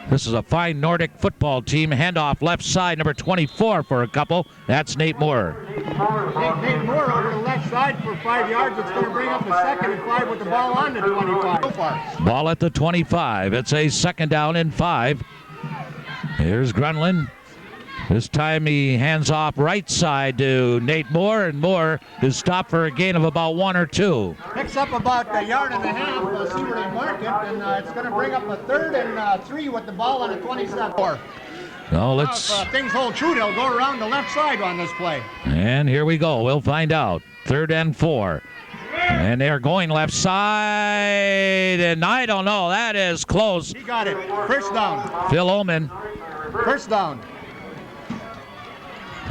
S1: This is a fine Nordic football team. Handoff left side, number 24 for a couple. That's Nate Moore.
S2: Nate Moore over the left side for 5 yards. It's going to bring up a 2nd and 5 with the ball on the 25. So far.
S1: Ball at the 25. It's a 2nd down and 5. Here's Grunland. This time he hands off right side to Nate Moore, and Moore is stopped for a gain of about 1 or 2.
S2: Picks up about a yard and a half. We'll see where they mark it, and it's going to bring up a 3rd and 3 with the ball on the 27.
S1: Now let's.
S2: If things hold true, they'll go around the left side on this play.
S1: And here we go. We'll find out. 3rd and 4. And they're going left side, and I don't know. That is close.
S2: He got it. First down.
S1: Phil Oman.
S2: First down.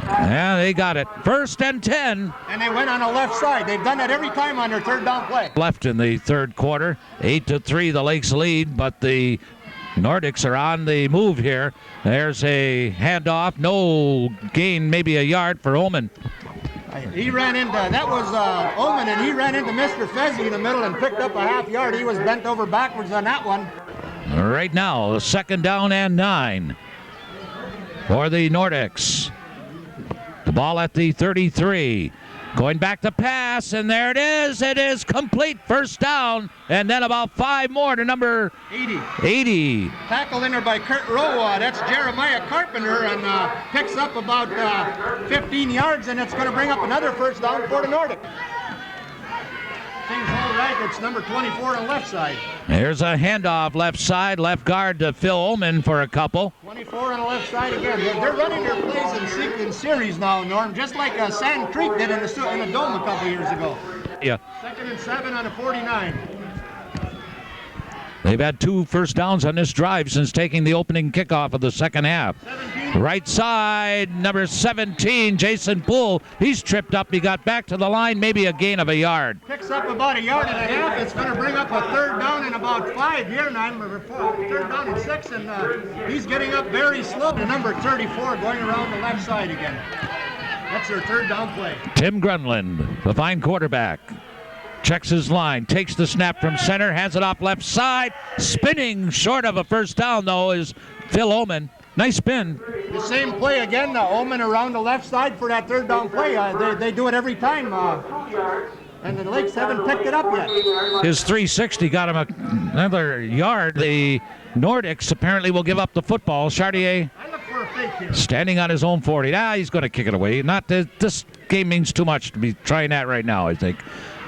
S1: Yeah, they got it. 1st and 10.
S2: And they went on the left side. They've done that every time on their 3rd down play.
S1: Left in the 3rd quarter. 8-3, the Lakes lead, but the Nordics are on the move here. There's a handoff. No gain, maybe a yard for Oman.
S2: He ran into, that was Oman, and he ran into Mr. Fezzi in the middle and picked up a half yard. He was bent over backwards on that one.
S1: Right now, 2nd down and 9 for the Nordics. The ball at the 33. Going back to pass, and there it is. It is complete. First down, and then about 5 more to number 80.
S2: Tackled in there by Kurt Rowe. That's Jeremiah Carpenter, and picks up about 15 yards, and it's going to bring up another first down for the Nordic. Things all right. It's number 24 on the left side.
S1: There's a handoff left side, left guard to Phil Oman for a couple.
S2: 24 on the left side again. They're running their plays in series now, Norm, just like Sand Creek did in the Dome a couple years ago.
S1: Yeah.
S2: 2nd and 7 on the 49.
S1: They've had 2 first downs on this drive since taking the opening kickoff of the second half.
S2: 17.
S1: Right side, number 17, Jason Poole. He's tripped up. He got back to the line, maybe a gain of a yard.
S2: Picks up about a yard and a half. It's going to bring up a 3rd down and about 5 here now. 3rd down and 6, and he's getting up very slow. The number 34 going around the left side again. That's their 3rd down play.
S1: Tim Grunland, the fine quarterback. Checks his line, takes the snap from center, hands it off left side. Spinning short of a first down, though, is Phil Oman. Nice spin.
S2: The same play again, Oman around the left side for that 3rd down play. They do it every time. and the Lakes haven't picked it up yet.
S1: His 360 got him another yard. The Nordics apparently will give up the football. Chartier
S2: I look for a fake here.
S1: standing on his own 40. He's going to kick it away. Not this game means too much to be trying that right now, I think.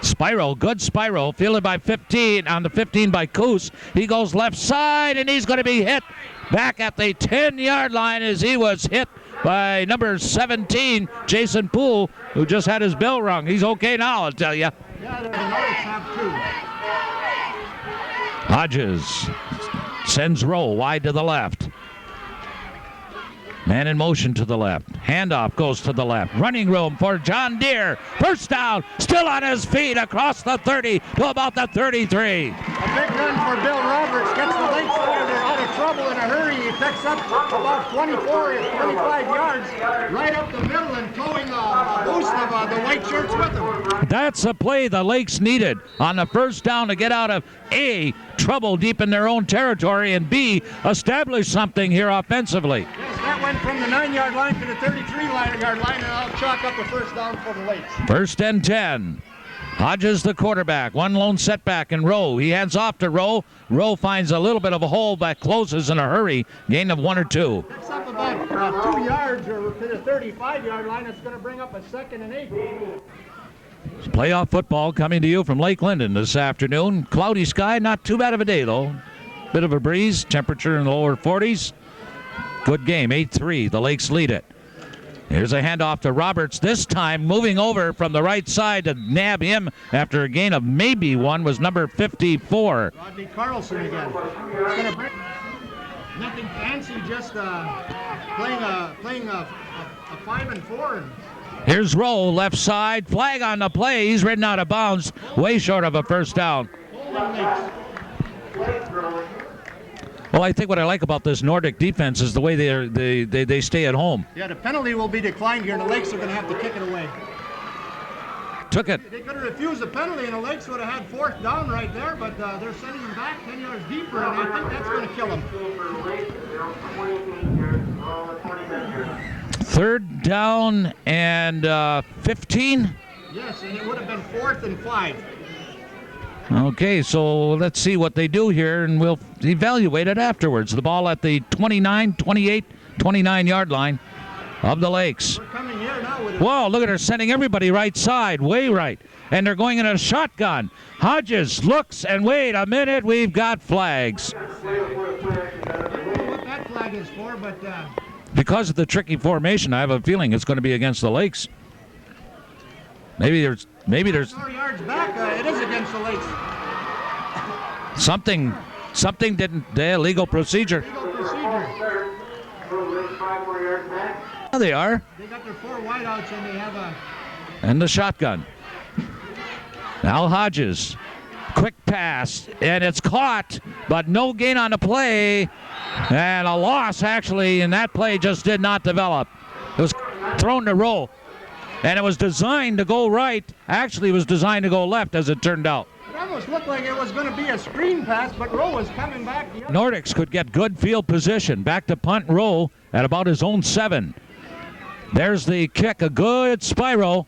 S1: Spiral, good spiral, fielded by 15, on the 15 by Coos. He goes left side, and he's going to be hit back at the 10-yard line as he was hit by number 17, Jason Poole, who just had his bell rung. He's okay now, I'll tell you.
S2: Yeah, the Nordics have two.
S1: Hodges sends Rowe wide to the left. Man in motion to the left. Handoff goes to the left. Running room for John Deere. First down, still on his feet across the 30 to about the 33.
S2: A big run for Bill Roberts. Gets the Lakes out of trouble in a hurry. He picks up about 24 or 25 yards right up the middle and towing a boost of the white shirts with him.
S1: That's a play the Lakes needed on the first down to get out of A, trouble deep in their own territory, and B, establish something here offensively.
S2: Yes, that went from the 9-yard line to the 33-yard line, and I'll chalk up the first down for the Lakes.
S1: First and 10. Hodges the quarterback. One lone setback in Rowe. He hands off to Rowe. Rowe finds a little bit of a hole that closes in a hurry. Gain of 1 or 2.
S2: Picks up about 2 yards or to the 35-yard line. It's going to bring up a 2nd and 8.
S1: Playoff football coming to you from Lake Linden this afternoon. Cloudy sky, not too bad of a day though. Bit of a breeze, temperature in the lower 40s. Good game, 8-3. The Lakes lead it. Here's a handoff to Roberts. This time moving over from the right side to nab him after a gain of maybe 1 was number 54.
S2: Rodney Carlson again. It's going to bring nothing fancy, just playing a 5 and 4.
S1: Here's Rowe, left side. Flag on the play. He's ridden out of bounds. Way short of a first down. Well, I think what I like about this Nordic defense is the way they stay at home.
S2: Yeah, the penalty will be declined here, and the Lakes are going to have to kick it away.
S1: Took it.
S2: They could have refused the penalty, and the Lakes would have had 4th down right there, but they're sending them back 10 yards deeper, and I think that's going to kill them.
S1: 3rd down and 15.
S2: Yes, and it would have been 4th and 5.
S1: Okay, so let's see what they do here, and we'll evaluate it afterwards. The ball at the 29, 28, 29-yard line of the Lakes.
S2: We're coming here now with
S1: Whoa, look at her sending everybody right side, way right. And they're going in a shotgun. Hodges looks, and wait a minute, we've got flags.
S2: I don't know what that flag is for, but
S1: Because of the tricky formation, I have a feeling it's going to be against the Lakes. Maybe there's
S2: 4 yards back, it is against the Lakes.
S1: something didn't, legal procedure.
S2: Legal procedure.
S1: There they are.
S2: They got their 4 wideouts, and they have a...
S1: And the shotgun. Now Hodges. Quick pass, and it's caught, but no gain on the play. And a loss, actually, and that play just did not develop. It was thrown to Rowe. And it was designed to go right. Actually, it was designed to go left, as it turned out.
S2: It almost looked like it was going to be a screen pass, but Rowe was coming back.
S1: Nordics could get good field position. Back to punt Rowe at about his own 7. There's the kick, a good spiral.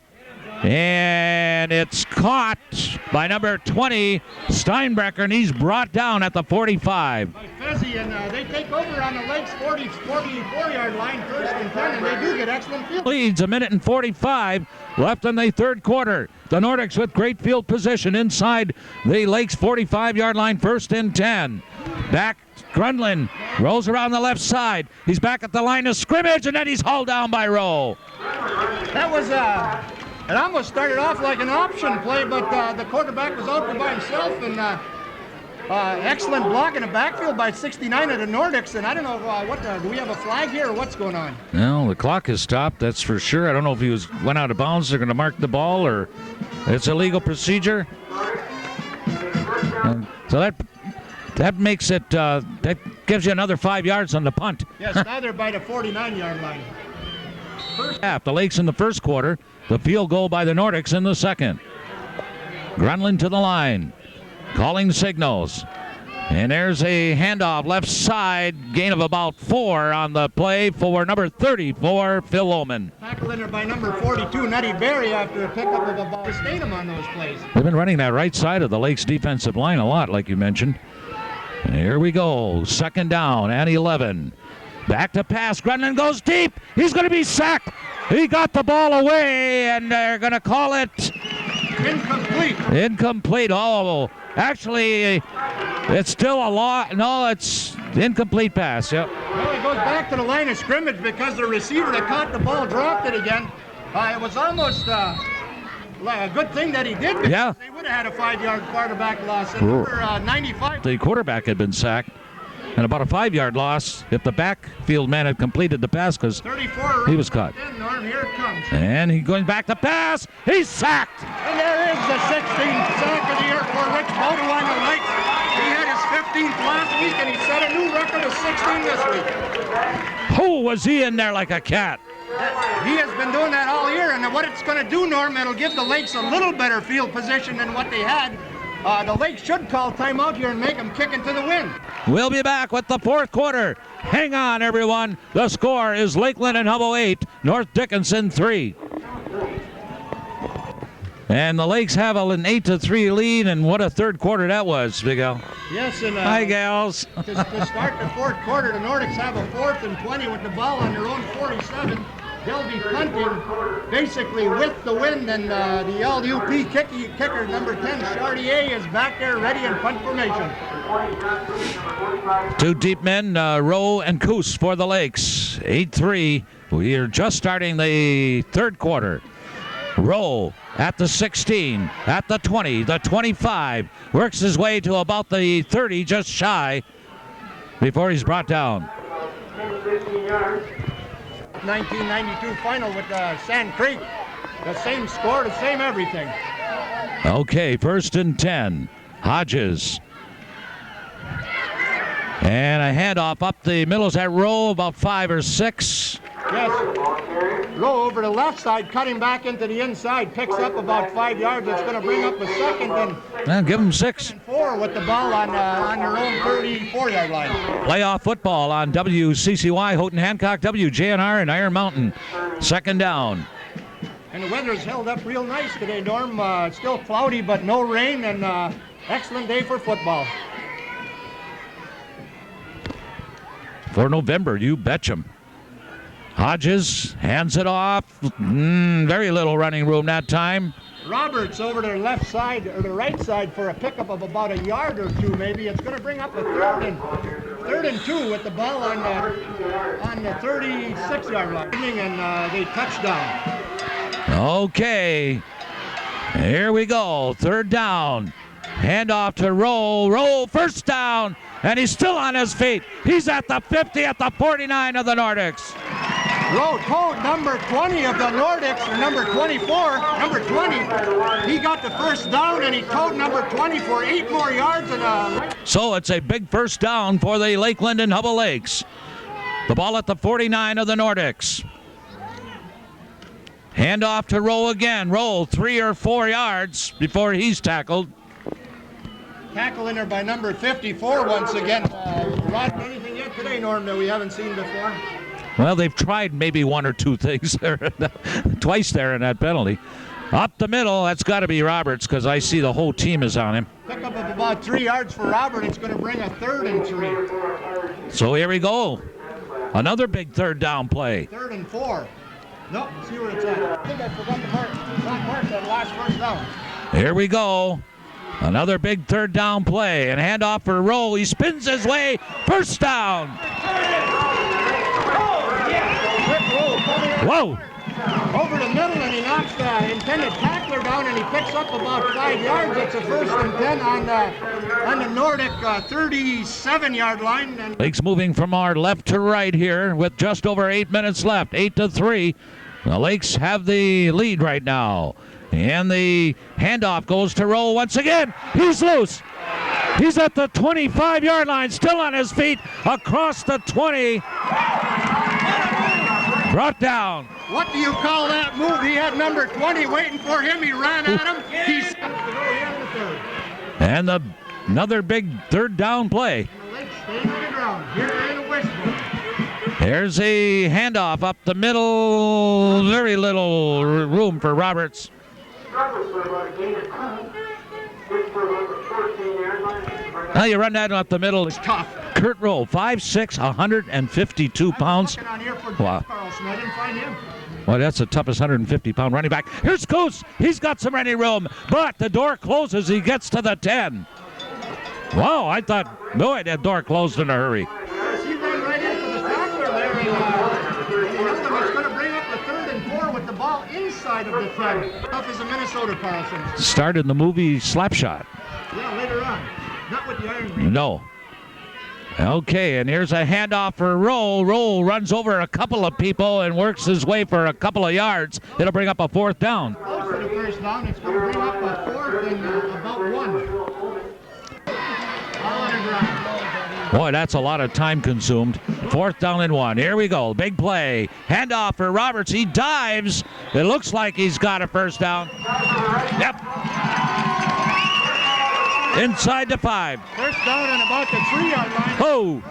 S1: And it's caught by number 20, Steinbrecher, and he's brought down at the 45.
S2: By Fezzi, and they take over on the Lakes 44-yard line, 1st and 10, and they do get excellent field.
S1: Leads a minute and 45 left in the 3rd quarter. The Nordics with great field position inside the Lakes 45-yard line, 1st and 10. Back, Grunlin rolls around the left side. He's back at the line of scrimmage, and then he's hauled down by Rowe.
S2: That was it almost started off like an option play, but the quarterback was out there by himself, and excellent block in the backfield by 69 of the Nordics. And I don't know do we have a flag here or what's going on?
S1: No, the clock has stopped, that's for sure. I don't know if he went out of bounds. They're going to mark the ball, or it's a legal procedure. So that makes it that gives you another 5 yards on the punt.
S2: Yes, now they're by the 49-yard line.
S1: First half, the Lakes in the 1st quarter. The field goal by the Nordics in the 2nd. Grunlin to the line. Calling signals. And there's a handoff left side, gain of about 4 on the play for number 34, Phil Oman.
S2: Tackled in there by number 42, Nutty Berry, after a pickup of about sustain him on those plays.
S1: They've been running that right side of the Lakes defensive line a lot, like you mentioned. And here we go, second down and 11. Back to pass, Grennan goes deep. He's going to be sacked. He got the ball away, and they're going to call it
S2: incomplete.
S1: Incomplete. Oh, actually, it's still a law. No, it's incomplete pass. Yep.
S2: Well, it goes back to the line of scrimmage because the receiver that caught the ball dropped it again. It was almost a good thing that he did.
S1: Yeah.
S2: They would have had a 5-yard quarterback loss. And number 95.
S1: The quarterback had been sacked. And about a 5-yard loss if the backfield man had completed the pass because he was caught.
S2: Norm, here it comes.
S1: And he's going back to pass. He's sacked.
S2: And there is the 16th sack of the year for Rich Bodo on the Lakes. He had his 15th last week, and he set a new record of 16 this week.
S1: Oh, was he in there like a cat?
S2: He has been doing that all year, and what it's going to do, Norm, it'll give the Lakes a little better field position than what they had. The Lakes should call timeout here and make them kick into the wind.
S1: We'll be back with the fourth quarter. Hang on, everyone. The score is Lakeland and Hubbell 8, North Dickinson 3. And the Lakes have an 8-3 lead, and what a third quarter that was, Big Al.
S2: Yes, and
S1: hi, gals.
S2: to start the fourth quarter, the Nordics have a 4th and 20 with the ball on their own 47. They'll be punting basically with the wind, and the LUP kicker, number 10, Chartier, is back there ready in punt formation.
S1: 2 deep men, Rowe and Coos for the Lakes. 8-3. We are just starting the third quarter. Rowe at the 16, at the 20, the 25. Works his way to about the 30, just shy, before he's brought down.
S2: 1992 final with Sand Creek. The same score, the same everything.
S1: Okay, 1st and 10. Hodges. And a handoff up the middle. Is that Rowe about 5 or 6?
S2: Yes. Rowe over the left side, cutting back into the inside, picks up about 5 yards. It's going to bring up a second and
S1: Well, give him 6.
S2: 4 with the ball on their own 34-yard line.
S1: Playoff football on WCCY, Houghton Hancock, WJNR, and Iron Mountain. Second down.
S2: And the weather's held up real nice today, Norm. It's still cloudy, but no rain, and excellent day for football.
S1: For November, you betcha. Hodges hands it off. Very little running room that time.
S2: Roberts over to the left side, or the right side, for a pickup of about a yard or 2, maybe. It's going to bring up a 3rd and 2 with the ball on the 36-yard line. And they touchdown.
S1: Okay. Here we go. 3rd down. Handoff to Rowe. Rowe, first down. And he's still on his feet. He's at the 50, at the 49 of the Nordics.
S2: Rowe told number 20 of the Nordics, or number 24, number 20. He got the first down, and he towed number 20 for 8 more yards.
S1: So it's a big first down for the Lakeland and Hubbell Lakes. The ball at the 49 of the Nordics. Handoff to Rowe again. Rowe 3 or 4 yards before he's tackled.
S2: Tackle in there by number 54 once again. Rod, anything yet today, Norm, that we haven't seen before?
S1: Well, they've tried maybe 1 or 2 things there, twice there in that penalty. Up the middle, that's got to be Roberts, because I see the whole team is on him.
S2: Pickup of about 3 yards for Robert. It's going to bring a 3rd and 3.
S1: So here we go. Another big 3rd down play.
S2: 3rd and 4. Nope, see where it's at. I think I forgot to mark that last first down.
S1: Here we go. Another big 3rd down play. And handoff for Rowe. He spins his way. First down. Whoa.
S2: Over the middle, and he knocks the intended tackler down, and he picks up about 5 yards. It's a 1st and 10 on the Nordic 37-yard line. And
S1: Lakes moving from our left to right here with just over 8 minutes left. 8-3. The Lakes have the lead right now. And the handoff goes to Rowe once again. He's loose. He's at the 25-yard line, still on his feet, across the 20. Brought down.
S2: What do you call that move? He had number 20 waiting for him. He ran at him.
S1: And the Another big third down play.
S2: And the Lakes staying on the ground. Here in the wishbone.
S1: There's a handoff up the middle. Very little room for Roberts.
S3: Roberts for about a gain of 2. Good for about the 14-yard line.
S1: Now you run that up the middle.
S2: It's tough.
S1: Kurt Rowe, 5'6", 152 pounds.
S2: I'm looking on here for
S1: Wow.
S2: Carlson. I didn't find him.
S1: Well, that's the toughest 150-pound running back. Here's Coos. He's got some running room, but the door closes. He gets to the 10. Wow, I thought, boy, that door closed in a hurry.
S2: He ran right into the tackler there, and it's going to bring up the 3rd and 4 with the ball inside of the 10. Tough as a Minnesota, Carlson.
S1: Started in the movie Slapshot.
S2: Yeah, later on. Not with the Iron Man.
S1: No. Okay, and here's a handoff for Rowe. Rowe runs over a couple of people and works his way for a couple of yards. It'll bring up a 4th down.
S2: Close to the 1st down. It's going to bring up a 4th and about 1. All on the ground.
S1: Boy, that's a lot of time consumed. 4th down and 1. Here we go. Big play. Handoff for Roberts. He dives. It looks like he's got a 1st down. Yep. Inside the 5.
S2: 1st down and about the 3-yard line.
S1: Oh,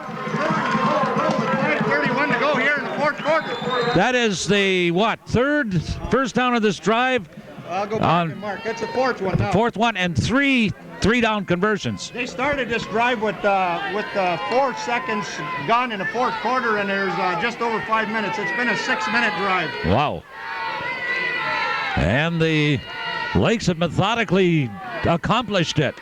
S2: 5:31 to go here in the 4th quarter.
S1: that is the, what, 1st down of this drive?
S2: I'll go back and mark. That's the 4th one now.
S1: 4th one and three down conversions.
S2: They started this drive with 4 seconds gone in the 4th quarter, and there's just over 5 minutes. It's been a 6-minute drive.
S1: Wow. And the Lakes have methodically accomplished it.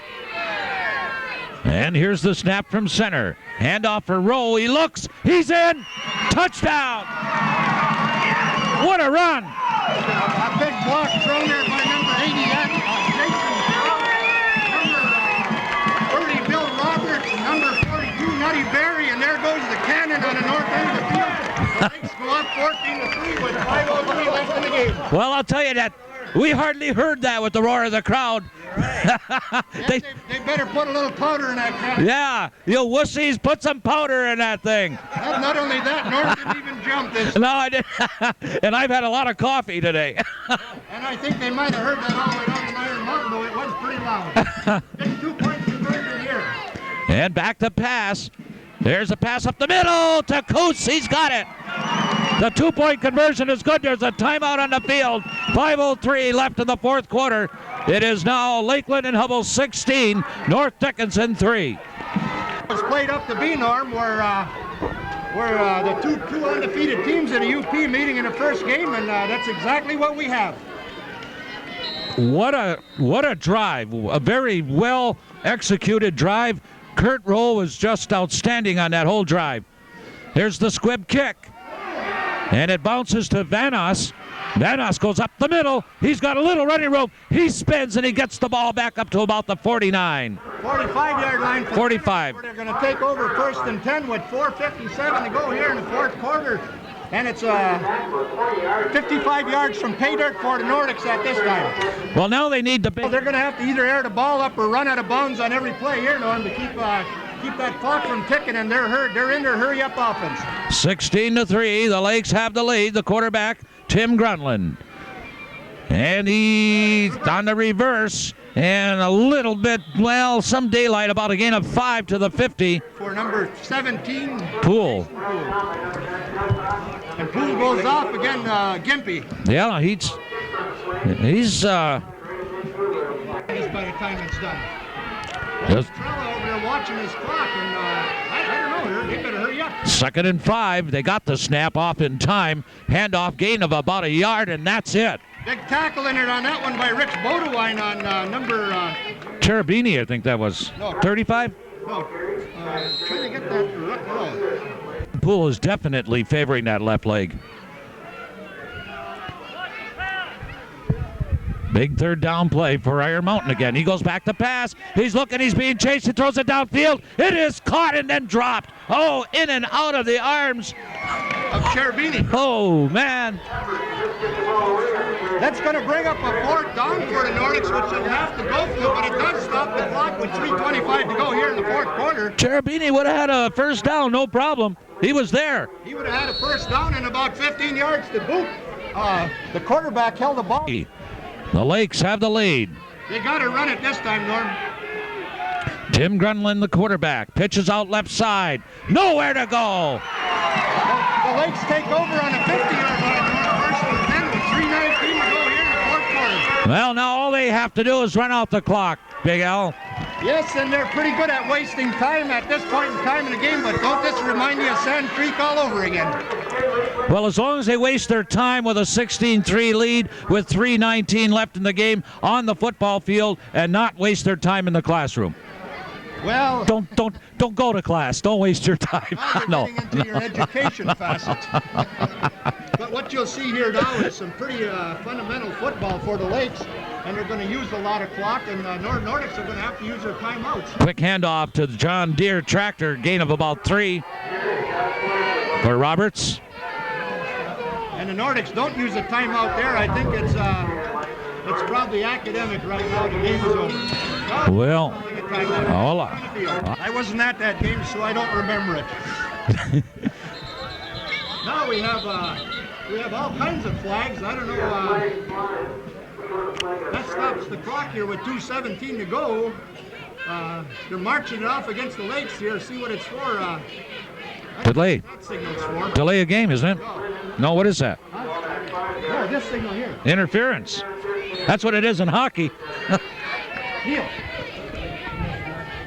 S1: And here's the snap from center. Handoff for Rowe. He looks. He's in. Touchdown. What a run.
S2: A big block thrown there by number 88, Jason. Number 30, Bill Roberts. Number 42, Nutty Berry. And there goes the cannon on the north end of the field. The Lakes go up 14-3 with 5:03 left in the game.
S1: Well, I'll tell you that. We hardly heard that with the roar of the crowd.
S2: They better put a little powder in that cannon.
S1: Yeah, you wussies, put some powder in that thing.
S2: Not only that, Norm didn't even jump this.
S1: No, I didn't. And I've had a lot of coffee today.
S2: And I think they might have heard that all the way down in Iron Mountain, though it was pretty loud. Big 2-point conversion here.
S1: And back to pass. There's a pass up the middle to Coos. He's got it. The 2-point conversion is good. There's a timeout on the field. 5:03 left in the 4th quarter. It is now Lakeland and Hubbell 16, North Dickinson 3.
S2: It's played up to be, Norm, where the two undefeated teams in the UP meeting in the first game, and that's exactly what we have.
S1: What a drive. A very well executed drive. Kurt Rowe was just outstanding on that whole drive. Here's the squib kick. And it bounces to Vanos. Vanos goes up the middle. He's got a little running room. He spins and he gets the ball back up to about the 49.
S2: 45-yard line.
S1: 45.
S2: They're going to take over 1st and 10 with 4:57 to go here in the 4th quarter. And it's 55 yards from pay dirt for the Nordics at this time.
S1: Well, now they need the big...
S2: They're going to have to either air the ball up or run out of bounds on every play here, Norm, to keep that clock from ticking, and they're in their hurry-up offense.
S1: 16-3, the Lakes have the lead. The quarterback, Tim Grunland. And he's on the reverse, and a little bit, well, some daylight, about a gain of 5 to the 50.
S2: For number 17.
S1: Poole.
S2: And Poole goes off again, Gimpy.
S1: Yeah, he's
S2: By the time it's done.
S1: just
S2: Trella over there watching his clock, and I don't know, they better hurry up.
S1: 2nd and 5. They got the snap off in time. Handoff gain of about a yard, and that's it.
S2: Big tackle in it on that one by Rich Bodewine on number...
S1: Cherubini, I think that was.
S2: No.
S1: 35?
S2: No, trying to get that right.
S1: Poole is definitely favoring that left leg. Big 3rd down play for Iron Mountain again. He goes back to pass. He's looking. He's being chased. He throws it downfield. It is caught and then dropped. Oh, in and out of the arms
S2: Of Cherubini.
S1: Oh, man.
S2: That's going to bring up a 4th down for the Nordics, which they'll have to go for, but it does stop the clock with 3:25 to go here in the 4th quarter.
S1: Cherubini would have had a 1st down, no problem. He was there.
S2: He would have had a 1st down and about 15 yards to boot. The quarterback held the ball.
S1: The Lakes have the lead.
S2: They got to run it this time, Norm.
S1: Tim Grunland, the quarterback, pitches out left side. Nowhere to go.
S2: The Lakes take over on a 50-yard line. First and 10 with 3:19 to go here in the fourth quarter.
S1: Well, now all they have to do is run out the clock, Big Al.
S2: Yes, and they're pretty good at wasting time at this point in time in the game, but don't this remind you of Sand Creek all over again?
S1: Well, as long as they waste their time with a 16-3 lead with 3:19 left in the game on the football field and not waste their time in the classroom.
S2: Well,
S1: Don't go to class. Don't waste your time.
S2: now you're getting into your education facet. But what you'll see here now is some pretty fundamental football for the Lakes, and they're going to use a lot of clock, and Nordics are going to have to use their timeouts.
S1: Quick handoff to the John Deere tractor, gain of about 3 for Roberts.
S2: And the Nordics don't use a timeout there. I think it's probably academic right now. The game's over.
S1: Well, hold on.
S2: I wasn't at that game, so I don't remember it. Now we have all kinds of flags. I don't know. That stops the clock here with 2:17 to go. They're marching it off against the Lakes here. See what it's for.
S1: Delay.
S2: That signal's for.
S1: Delay a game, isn't it? No, what is that?
S2: No, this signal here.
S1: Interference. That's what it is in hockey.
S2: Neil.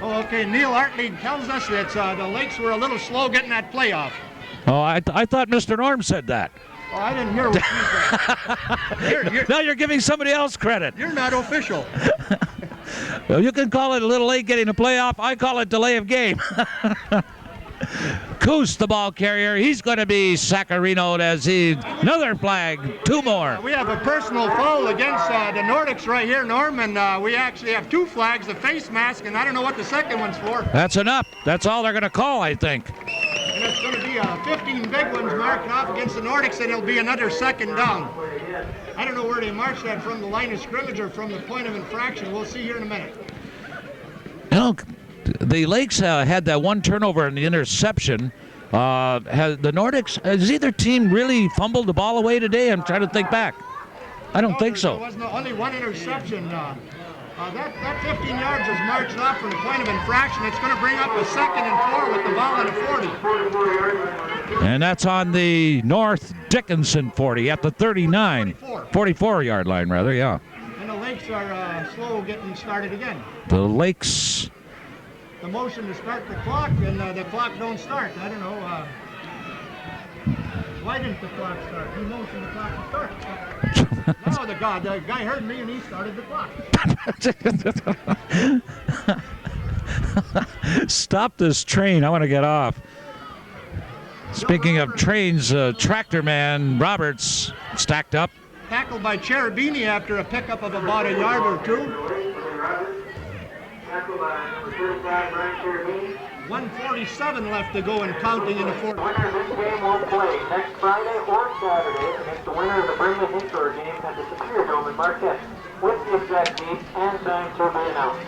S2: Oh, okay. Neil Artling tells us that the Lakes were a little slow getting that playoff.
S1: Oh, I thought Mr. Norm said that.
S2: Oh, I didn't hear what you said.
S1: Now you're giving somebody else credit.
S2: You're not official.
S1: Well, you can call it a little late getting a playoff. I call it delay of game. Coos, the ball carrier, he's going to be Saccharino'd as another flag, 2 more.
S2: We have a personal foul against the Nordics right here, Norm, and we actually have 2 flags, the face mask, and I don't know what the second one's for.
S1: That's enough. That's all they're going to call, I think.
S2: And it's going to be 15 big ones marking off against the Nordics, and it'll be another second down. I don't know where they marched that from, the line of scrimmage or from the point of infraction. We'll see here in a minute.
S1: You know, the Lakes had that one turnover and the interception. Has the Nordics, has either team really fumbled the ball away today? I'm trying to think back. I don't think so.
S2: There was only one interception. That 15 yards is marched off from the point of infraction. It's going to bring up a 2nd and 4 with the ball at a 40.
S1: And that's on the North Dickinson 40 at the 39. 44-yard line, rather, yeah.
S2: And the Lakes are slow getting started again.
S1: The Lakes.
S2: The motion to start the clock, and the clock don't start. I don't know. Why didn't the clock start? He motioned the clock to start. No, the guy heard me and he started the clock.
S1: Stop this train. I want to get off. Speaking of trains, tractor man Roberts stacked up.
S2: Tackled by Cherubini after a pickup of about a yard or 2. 1:47 left to go and counting in the fourth.
S3: Winner of this game won't play next Friday or Saturday against the winner of the Burnley Indoor game at the Superior Dome in Marquette, with the exact dates and times to be announced.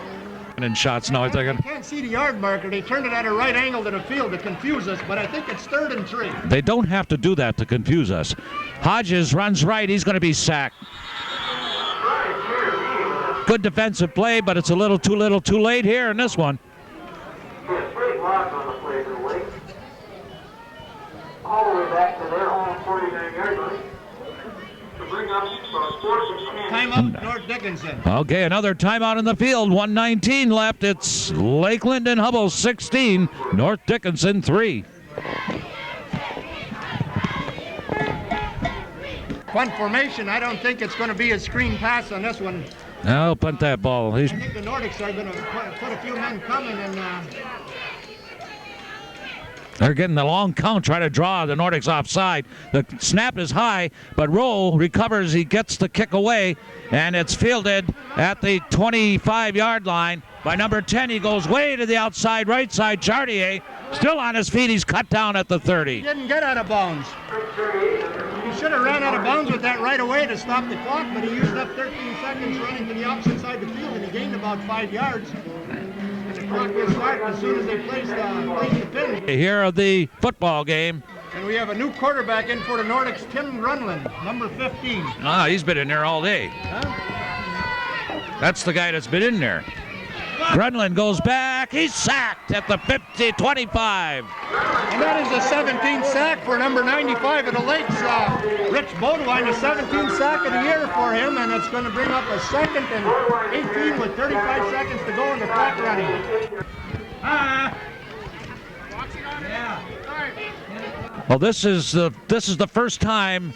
S1: And shots now, I think.
S2: I can't see the yard marker. They turned it at a right angle to the field to confuse us, but I think it's 3rd and 3.
S1: They don't have to do that to confuse us. Hodges runs right. He's going to be sacked. Good defensive play, but it's a little too late here in this one.
S3: Straight lock on the play to the Lakes. All the way back to their own 49-yard line. To bring up 4th and 10.
S2: Timeout, North Dickinson.
S1: Okay, another timeout in the field. 1:19 left. It's Linden Hubbell 16, North Dickinson 3.
S2: Punt formation. I don't think it's going to be a screen pass on this one.
S1: I'll punt that ball.
S2: I think the Nordics are going to put a few men coming and
S1: they're getting the long count, try to draw the Nordics offside. The snap is high, but Rowe recovers. He gets the kick away, and it's fielded at the 25-yard line by number 10. He goes way to the outside, right side. Chartier still on his feet. He's cut down at the 30.
S2: He didn't get out of bounds. He should have ran out of bounds with that right away to stop the clock, but he used up 13 seconds running to the opposite side of the field, and he gained about 5 yards. And the clock will start as soon as they place the pin.
S1: Here of the football game.
S2: And we have a new quarterback in for the Nordics, Tim Grunland, number 15.
S1: Ah, he's been in there all day.
S2: Huh?
S1: That's the guy that's been in there. Grunland goes back. He's sacked at the 25.
S2: And that is a 17th sack for number 95 of the Lakes, Rich Bodewine, a 17th sack of the year for him, and it's going to bring up a 2nd and 18 with 35 seconds to go in the clock running.
S1: Well, this is the first time,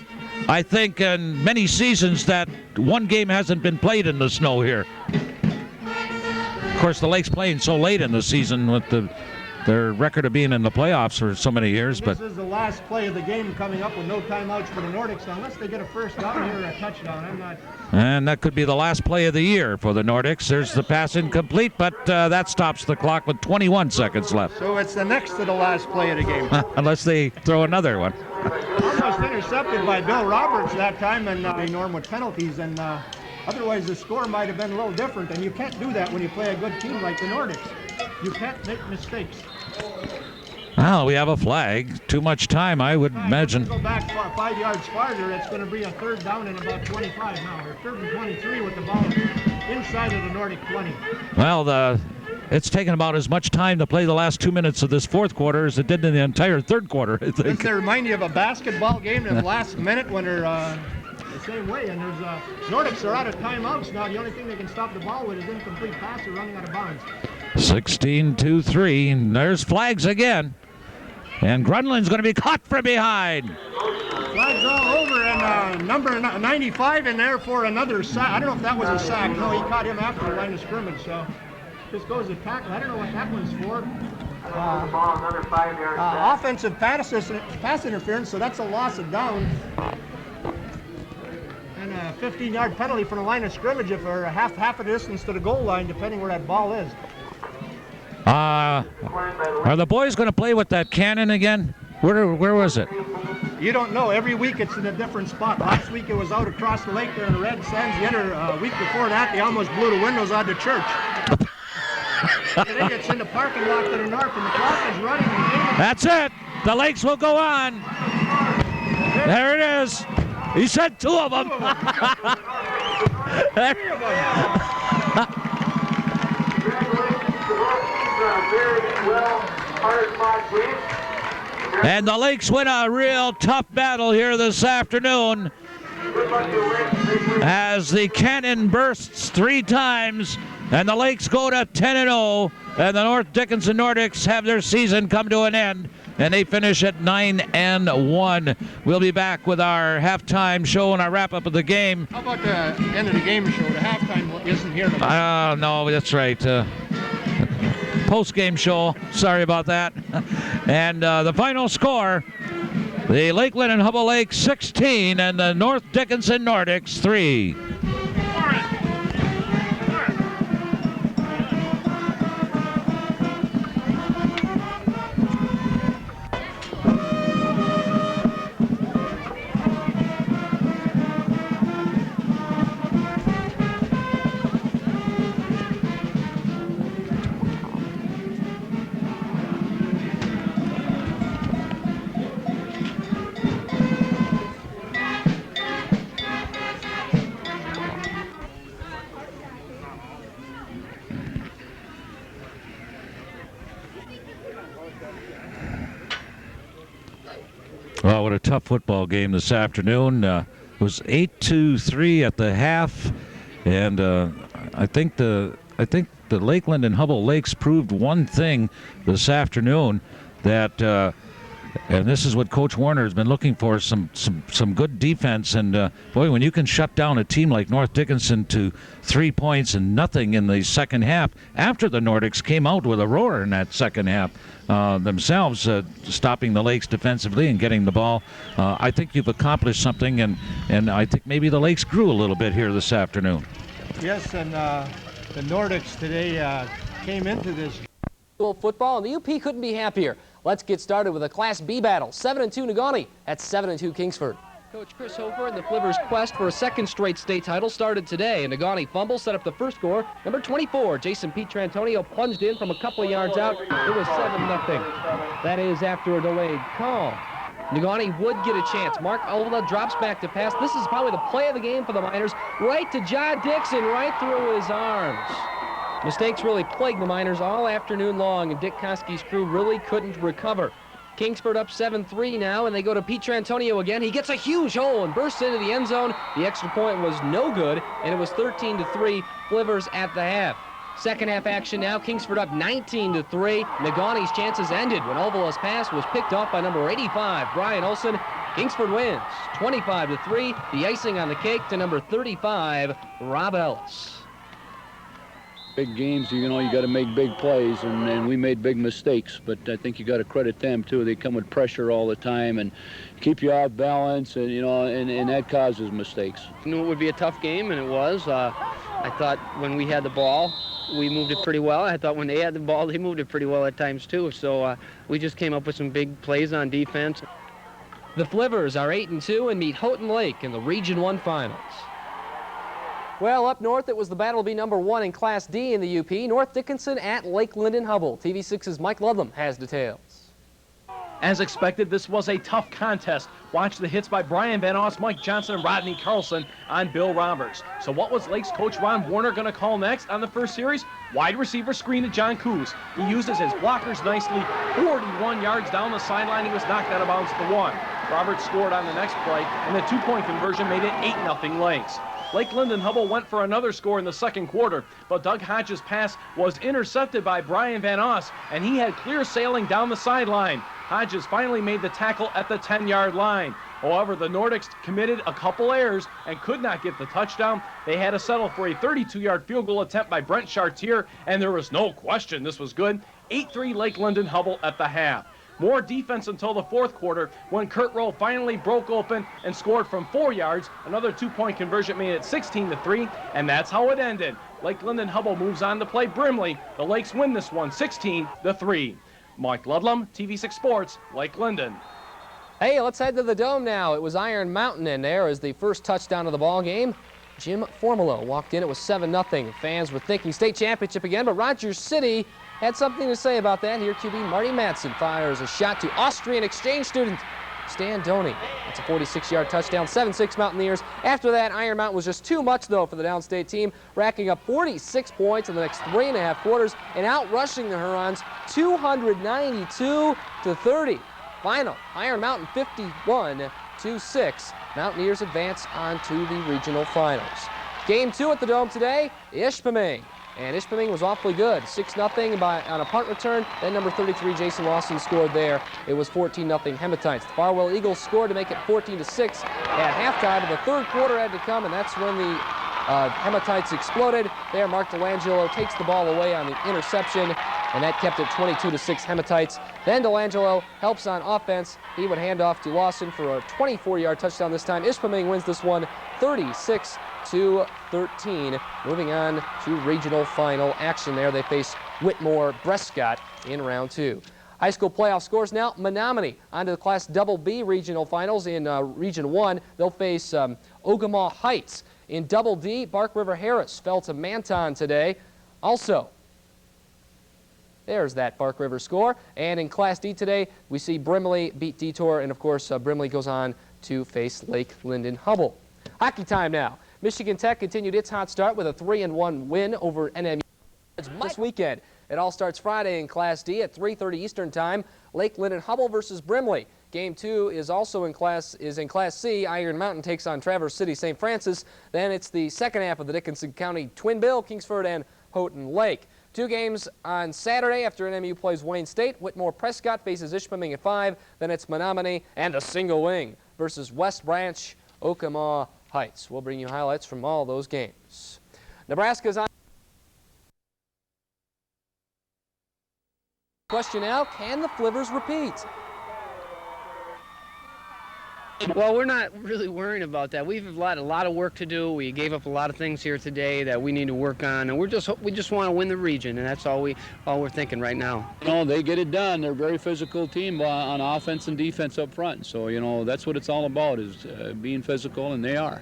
S1: I think, in many seasons that one game hasn't been played in the snow here. Of course, the Lakes playing so late in the season with their record of being in the playoffs for so many years.
S2: This is the last play of the game coming up with no timeouts for the Nordics, unless they get a first down here or a touchdown. I'm not.
S1: And that could be the last play of the year for the Nordics. There's the pass incomplete, but that stops the clock with 21 seconds left.
S2: So it's the next to the last play of the game.
S1: Unless they throw another one.
S2: Almost intercepted by Bill Roberts that time, and Norm with penalties, and otherwise the score might have been a little different, and you can't do that when you play a good team like the Nordics. You can't make mistakes.
S1: Well, we have a flag. Too much time, I would imagine.
S2: Go back 5 yards farther. It's going to be a 3rd down and about 25 now, or 3rd and 23 with the ball inside of the Nordic 20.
S1: Well, it's taken about as much time to play the last 2 minutes of this 4th quarter as it did in the entire 3rd quarter, I think.
S2: Doesn't it remind you of a basketball game in the last minute when they're the same way? And there's Nordics are out of timeouts now. The only thing they can stop the ball with is incomplete pass or running out of bounds.
S1: 16-3, and there's flags again. And Grunland's going to be caught from behind.
S2: Flags all over, and number 95 in there for another sack. I don't know if that was a sack. No, he caught him after the line of scrimmage, so just goes to tackle. I don't know what that one's for.
S3: Another 5 yards.
S2: Offensive pass interference, so that's a loss of down. And a 15-yard penalty from the line of scrimmage if they're half a distance to the goal line, depending where that ball is.
S1: Are the boys going to play with that cannon again? Where was it?
S2: You don't know. Every week it's in a different spot. Last week it was out across the lake there in the Red Sands. The other week before that, they almost blew the windows out of the church. Today it's in the parking lot to the north, and the clock is running.
S1: That's it. The Lakes will go on. There it is. He said 2 of them. And the Lakes win a real tough battle here this afternoon as the cannon bursts 3 times and the Lakes go to 10-0, and the North Dickinson Nordics have their season come to an end, and they finish at 9-1. We'll be back with our halftime show and our wrap-up of the game.
S2: How about the end of the game show? The halftime isn't here tonight.
S1: No, that's right. Post-game show. Sorry about that. And the final score, the Linden Hubbell Lakes 16 and the North Dickinson Nordics 3. Well, what a tough football game this afternoon. It was 8-3 at the half, and I think the Lakeland and Hubbell Lakes proved one thing this afternoon, that and this is what Coach Warner has been looking for, some good defense. And boy, when you can shut down a team like North Dickinson to 3 points and nothing in the second half, after the Nordics came out with a roar in that second half themselves, stopping the Lakes defensively and getting the ball, I think you've accomplished something, and I think maybe the Lakes grew a little bit here this afternoon.
S2: Yes, and the Nordics today came into this
S4: football, and the UP couldn't be happier. Let's get started with a Class B battle. 7-2 Negaunee at 7-2 Kingsford. Coach Chris Hofer and the Flivers' quest for a 2nd straight state title started today. A Negaunee fumble set up the first score. Number 24, Jason Pietrantonio plunged in from a couple of yards out. It was 7-0. That is after a delayed call. Negaunee would get a chance. Mark Ola drops back to pass. This is probably the play of the game for the Miners. Right to John Dixon, right through his arms. Mistakes really plagued the Miners all afternoon long, and Dick Koski's crew really couldn't recover. Kingsford up 7-3 now, and they go to Pete Trantonio again. He gets a huge hole and bursts into the end zone. The extra point was no good, and it was 13-3 Flivers at the half. Second half action now, Kingsford up 19-3. Negaunte's chances ended when Olvela's pass was picked off by number 85, Brian Olson. Kingsford wins 25-3, the icing on the cake to number 35, Rob Ellis.
S5: Big games, you know, you got to make big plays, and we made big mistakes, but I think you got to credit them too. They come with pressure all the time and keep you off balance, and you know, and that causes mistakes.
S6: I knew it would be a tough game, and it was. I thought when we had the ball, we moved it pretty well. I thought when they had the ball, they moved it pretty well at times too. So we just came up with some big plays on defense.
S4: The Flivers are 8-2 and meet Houghton Lake in the Region 1 finals. Well, up north, it was the battle to be number 1 in Class D in the UP. North Dickinson at Lake Linden Hubbell. TV6's Mike Ludlam has details.
S7: As expected, this was a tough contest. Watch the hits by Brian Van Oss, Mike Johnson, and Rodney Carlson on Bill Roberts. So what was Lake's coach Ron Warner going to call next on the first series? Wide receiver screen to John Coos. He uses his blockers nicely. 41 yards down the sideline, he was knocked out of bounds at the 1. Roberts scored on the next play, and the 2-point conversion made it 8-0 Lakes. Lake Linden Hubbell went for another score in the second quarter, but Doug Hodges' pass was intercepted by Brian Van Oss, and he had clear sailing down the sideline. Hodges finally made the tackle at the 10-yard line. However, the Nordics committed a couple errors and could not get the touchdown. They had to settle for a 32-yard field goal attempt by Brent Chartier, and there was no question this was good. 8-3 Lake Linden Hubbell at the half. More defense until the fourth quarter when Kurt Rowe finally broke open and scored from 4 yards. Another 2-point conversion made it 16-3, and that's how it ended. Lake Linden Hubbell moves on to play Brimley. The Lakes win this one 16-3. Mike Ludlam, TV6 Sports, Lake Linden.
S4: Hey, let's head to the Dome now. It was Iron Mountain in there as the first touchdown of the ball game. Jim Formolo walked in. It was 7-0. Fans were thinking state championship again, but Rogers City had something to say about that. Here, QB Marty Madsen fires a shot to Austrian exchange student Stan Doney. That's a 46-yard touchdown, 7-6 Mountaineers. After that, Iron Mountain was just too much, though, for the downstate team, racking up 46 points in the next 3.5 quarters and outrushing the Hurons 292-30. Final, Iron Mountain 51-6. Mountaineers advance on to the regional finals. Game 2 at the Dome today, Ishpeming. And Ishpeming was awfully good, 6-0 on a punt return. Then number 33, Jason Lawson, scored there. It was 14-0 Hematites. The Farwell Eagles scored to make it 14-6 at halftime, but the third quarter had to come, and that's when the Hematites exploded. There, Mark Delangelo takes the ball away on the interception, and that kept it 22-6 Hematites. Then Delangelo helps on offense. He would hand off to Lawson for a 24-yard touchdown this time. Ishpeming wins this one 36-13. Moving on to regional final action there. They face Whitmore Prescott in round 2. High school playoff scores now. Menominee on to the Class Double B regional finals in Region 1. They'll face Ogemaw Heights. In Double D, Bark River Harris fell to Manton today. Also, there's that Bark River score. And in Class D today, we see Brimley beat Detour, and of course, Brimley goes on to face Lake Linden Hubbell. Hockey time now. Michigan Tech continued its hot start with a 3-1 win over NMU this weekend. It all starts Friday in Class D at 3:30 Eastern Time. Lake Linden Hubbell versus Brimley. Game 2 is also in Class C. Iron Mountain takes on Traverse City St. Francis. Then it's the second half of the Dickinson County Twin Bill, Kingsford and Houghton Lake. 2 games on Saturday after NMU plays Wayne State. Whitmore Prescott faces Ishpeming at 5. Then it's Menominee and the Single Wing versus West Branch Ogemaw Heights. We'll bring you highlights from all those games. Nebraska's on. Question now, can the Flivers repeat?
S6: Well, we're not really worrying about that. We've got a lot of work to do. We gave up a lot of things here today that we need to work on, and we just want to win the region, and that's all we're thinking right now.
S5: You know, they get it done. They're a very physical team on offense and defense up front. So, you know, that's what it's all about, is being physical, and they are.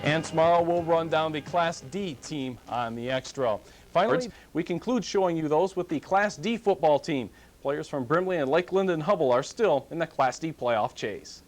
S8: And tomorrow we'll run down the Class D team on the Extra. Finally, we conclude showing you those with the Class D football team. Players from Brimley and Lake Linden Hubbell are still in the Class D playoff chase.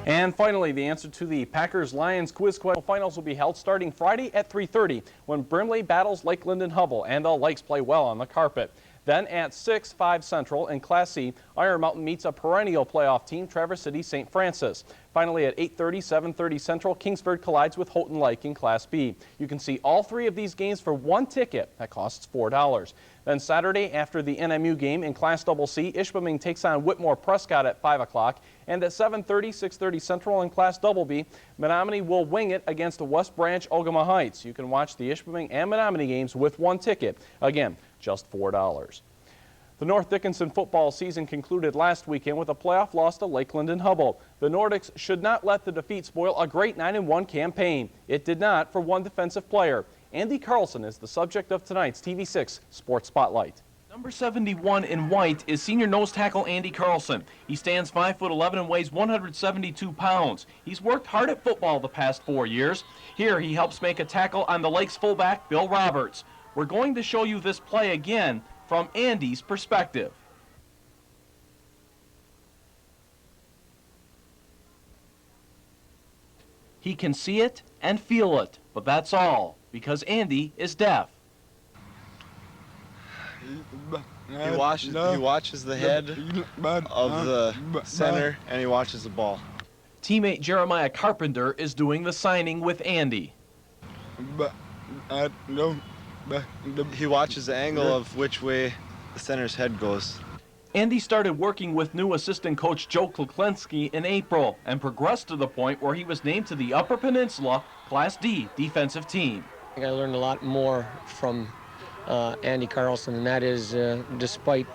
S8: And finally, the answer to the Packers-Lions quiz question finals will be held starting Friday at 3:30 when Brimley battles Lake Linden Hubbell and the Lakes play well on the carpet. Then at 6, 5 Central in Class C, Iron Mountain meets a perennial playoff team, Traverse City St. Francis. Finally at 8:30, 7:30 Central, Kingsford collides with Houghton Lake in Class B. You can see all 3 of these games for 1 ticket. That costs $4. Then Saturday, after the NMU game in Class CC, Ishpeming takes on Whitmore Prescott at 5 o'clock. And at 7:30, 6:30 Central in Class B, Menominee will wing it against West Branch Ogama Heights. You can watch the Ishpeming and Menominee games with 1 ticket. Again, just $4. The North Dickinson football season concluded last weekend with a playoff loss to Lake Linden Hubbell. The Nordics should not let the defeat spoil a great 9-1 campaign. It did not for one defensive player. Andy Carlson is the subject of tonight's TV6 Sports Spotlight.
S7: Number 71 in white is senior nose tackle Andy Carlson. He stands 5'11" and weighs 172 pounds. He's worked hard at football the past 4 years. Here he helps make a tackle on the Lakes fullback Bill Roberts. We're going to show you this play again from Andy's perspective. He can see it and feel it, but that's all, because Andy is deaf.
S9: He watches the head of the center, and he watches the ball.
S7: Teammate Jeremiah Carpenter is doing the signing with Andy.
S9: He watches the angle of which way the center's head goes.
S7: Andy started working with new assistant coach Joe Kuklinski in April and progressed to the point where he was named to the Upper Peninsula Class D defensive team.
S10: I think I learned a lot more from Andy Carlson, and that is, despite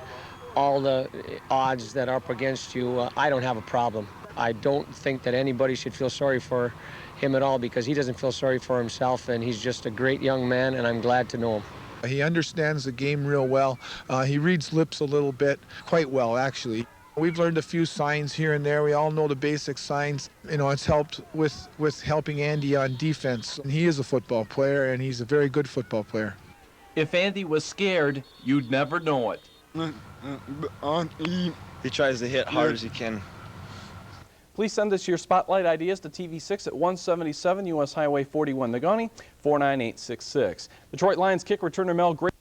S10: all the odds that are up against you, I don't have a problem. I don't think that anybody should feel sorry for him at all, because he doesn't feel sorry for himself, and he's just a great young man, and I'm glad to know him.
S11: He understands the game real well. He reads lips a little bit, quite well, actually. We've learned a few signs here and there. We all know the basic signs. You know, it's helped with helping Andy on defense. And he is a football player, and he's a very good football player.
S7: If Andy was scared, you'd never know it.
S9: He tries to hit hard as he can.
S8: Please send us your spotlight ideas to TV6 at 177 U.S. Highway 41 Negaunee, 49866. Detroit Lions kick returner Mel Gray